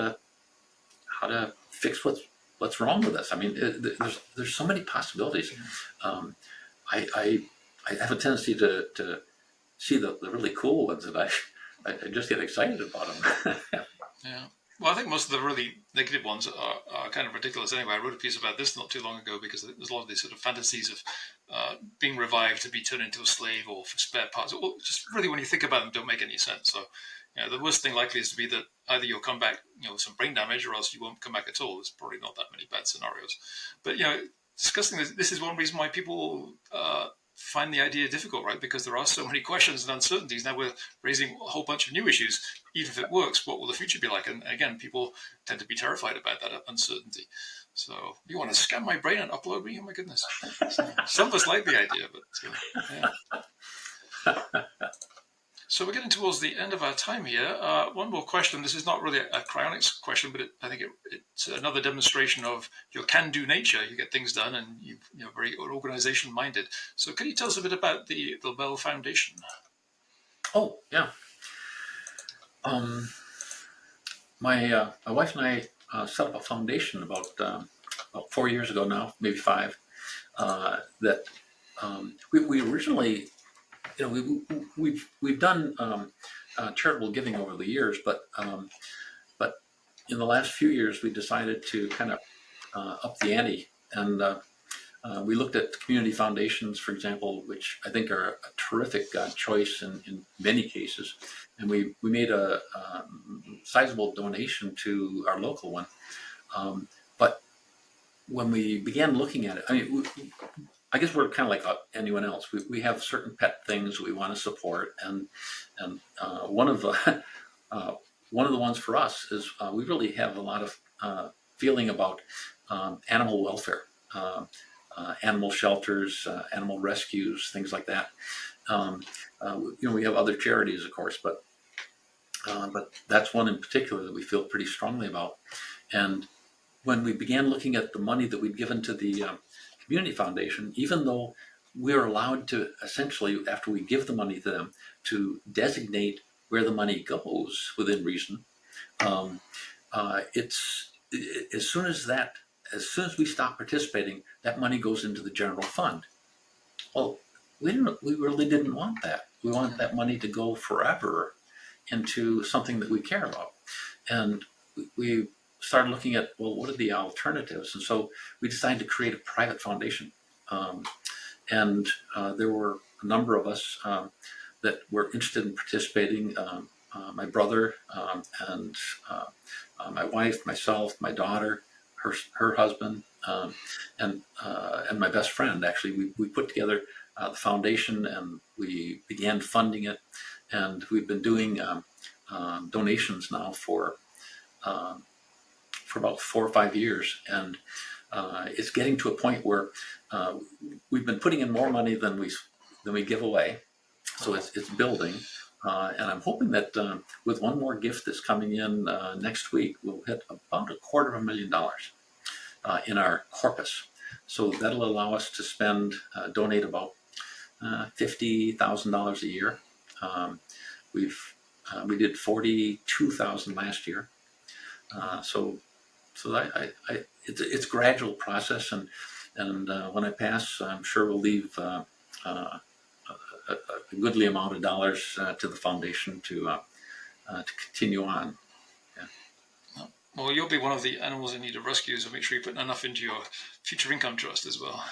to fix what's wrong with us. I mean, there's so many possibilities. I have a tendency to see the really cool ones, and I just get excited about them. Yeah. Well, I think most of the really negative ones are kind of ridiculous anyway. I wrote a piece about this not too long ago because there's a lot of these sort of fantasies of being revived to be turned into a slave or for spare parts. Well, just really, when you think about them, don't make any sense. So, the worst thing likely is to be that either you'll come back, with some brain damage, or else you won't come back at all. There's probably not that many bad scenarios. But, discussing this is one reason why people find the idea difficult, right? Because there are so many questions and uncertainties. Now we're raising a whole bunch of new issues. Even if it works, what will the future be like? And again, people tend to be terrified about that uncertainty. So you want to scan my brain and upload me? Oh my goodness. Some of us like the idea, but yeah. So we're getting towards the end of our time here. One more question. This is not really a cryonics question, but I think it's another demonstration of your can-do nature. You get things done, and you're very organization-minded. So can you tell us a bit about the LeBel Foundation? Oh, yeah. My wife and I set up a foundation about 4 years ago now, maybe 5. That we originally, we've done charitable giving over the years, but in the last few years we decided to kind of up the ante, and we looked at community foundations, for example, which I think are a terrific choice in many cases, and we made a sizable donation to our local one, but when we began looking at it, I guess we're kind of like anyone else. We have certain pet things we want to support, and one of the ones for us is we really have a lot of feeling about animal welfare, animal shelters, animal rescues, things like that. We have other charities, of course, but that's one in particular that we feel pretty strongly about. And when we began looking at the money that we'd given to the community foundation, even though we're allowed to essentially, after we give the money to them, to designate where the money goes within reason, it's as soon as we stop participating, that money goes into the general fund. Well, we really didn't want that. We want that money to go forever into something that we care about, and we started looking at, well, what are the alternatives? And so we decided to create a private foundation. And there were a number of us that were interested in participating. My brother and my wife, myself, my daughter, her husband, and my best friend. Actually, we put together the foundation, and we began funding it. And we've been doing donations now for about 4 or 5 years, and it's getting to a point where we've been putting in more money than we give away, so it's building, and I'm hoping that with one more gift that's coming in next week, we'll hit about $250,000 in our corpus. So that'll allow us to donate about $50,000 a year. We did 42,000 last year, so it's a gradual process, and when I pass, I'm sure we'll leave a goodly amount of dollars to the foundation to continue on. Yeah. Well, you'll be one of the animals in need of rescue, so make sure you're putting enough into your future income trust as well.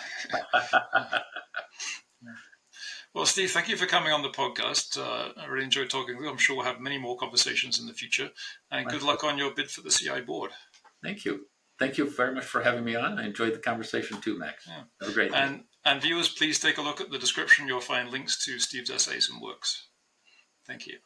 Well, Steve, thank you for coming on the podcast. I really enjoyed talking with you. I'm sure we'll have many more conversations in the future. And good luck on your bid for the CI board. Thank you. Thank you very much for having me on. I enjoyed the conversation too, Max. Yeah. Have a great day. And viewers, please take a look at the description. You'll find links to Steve's essays and works. Thank you.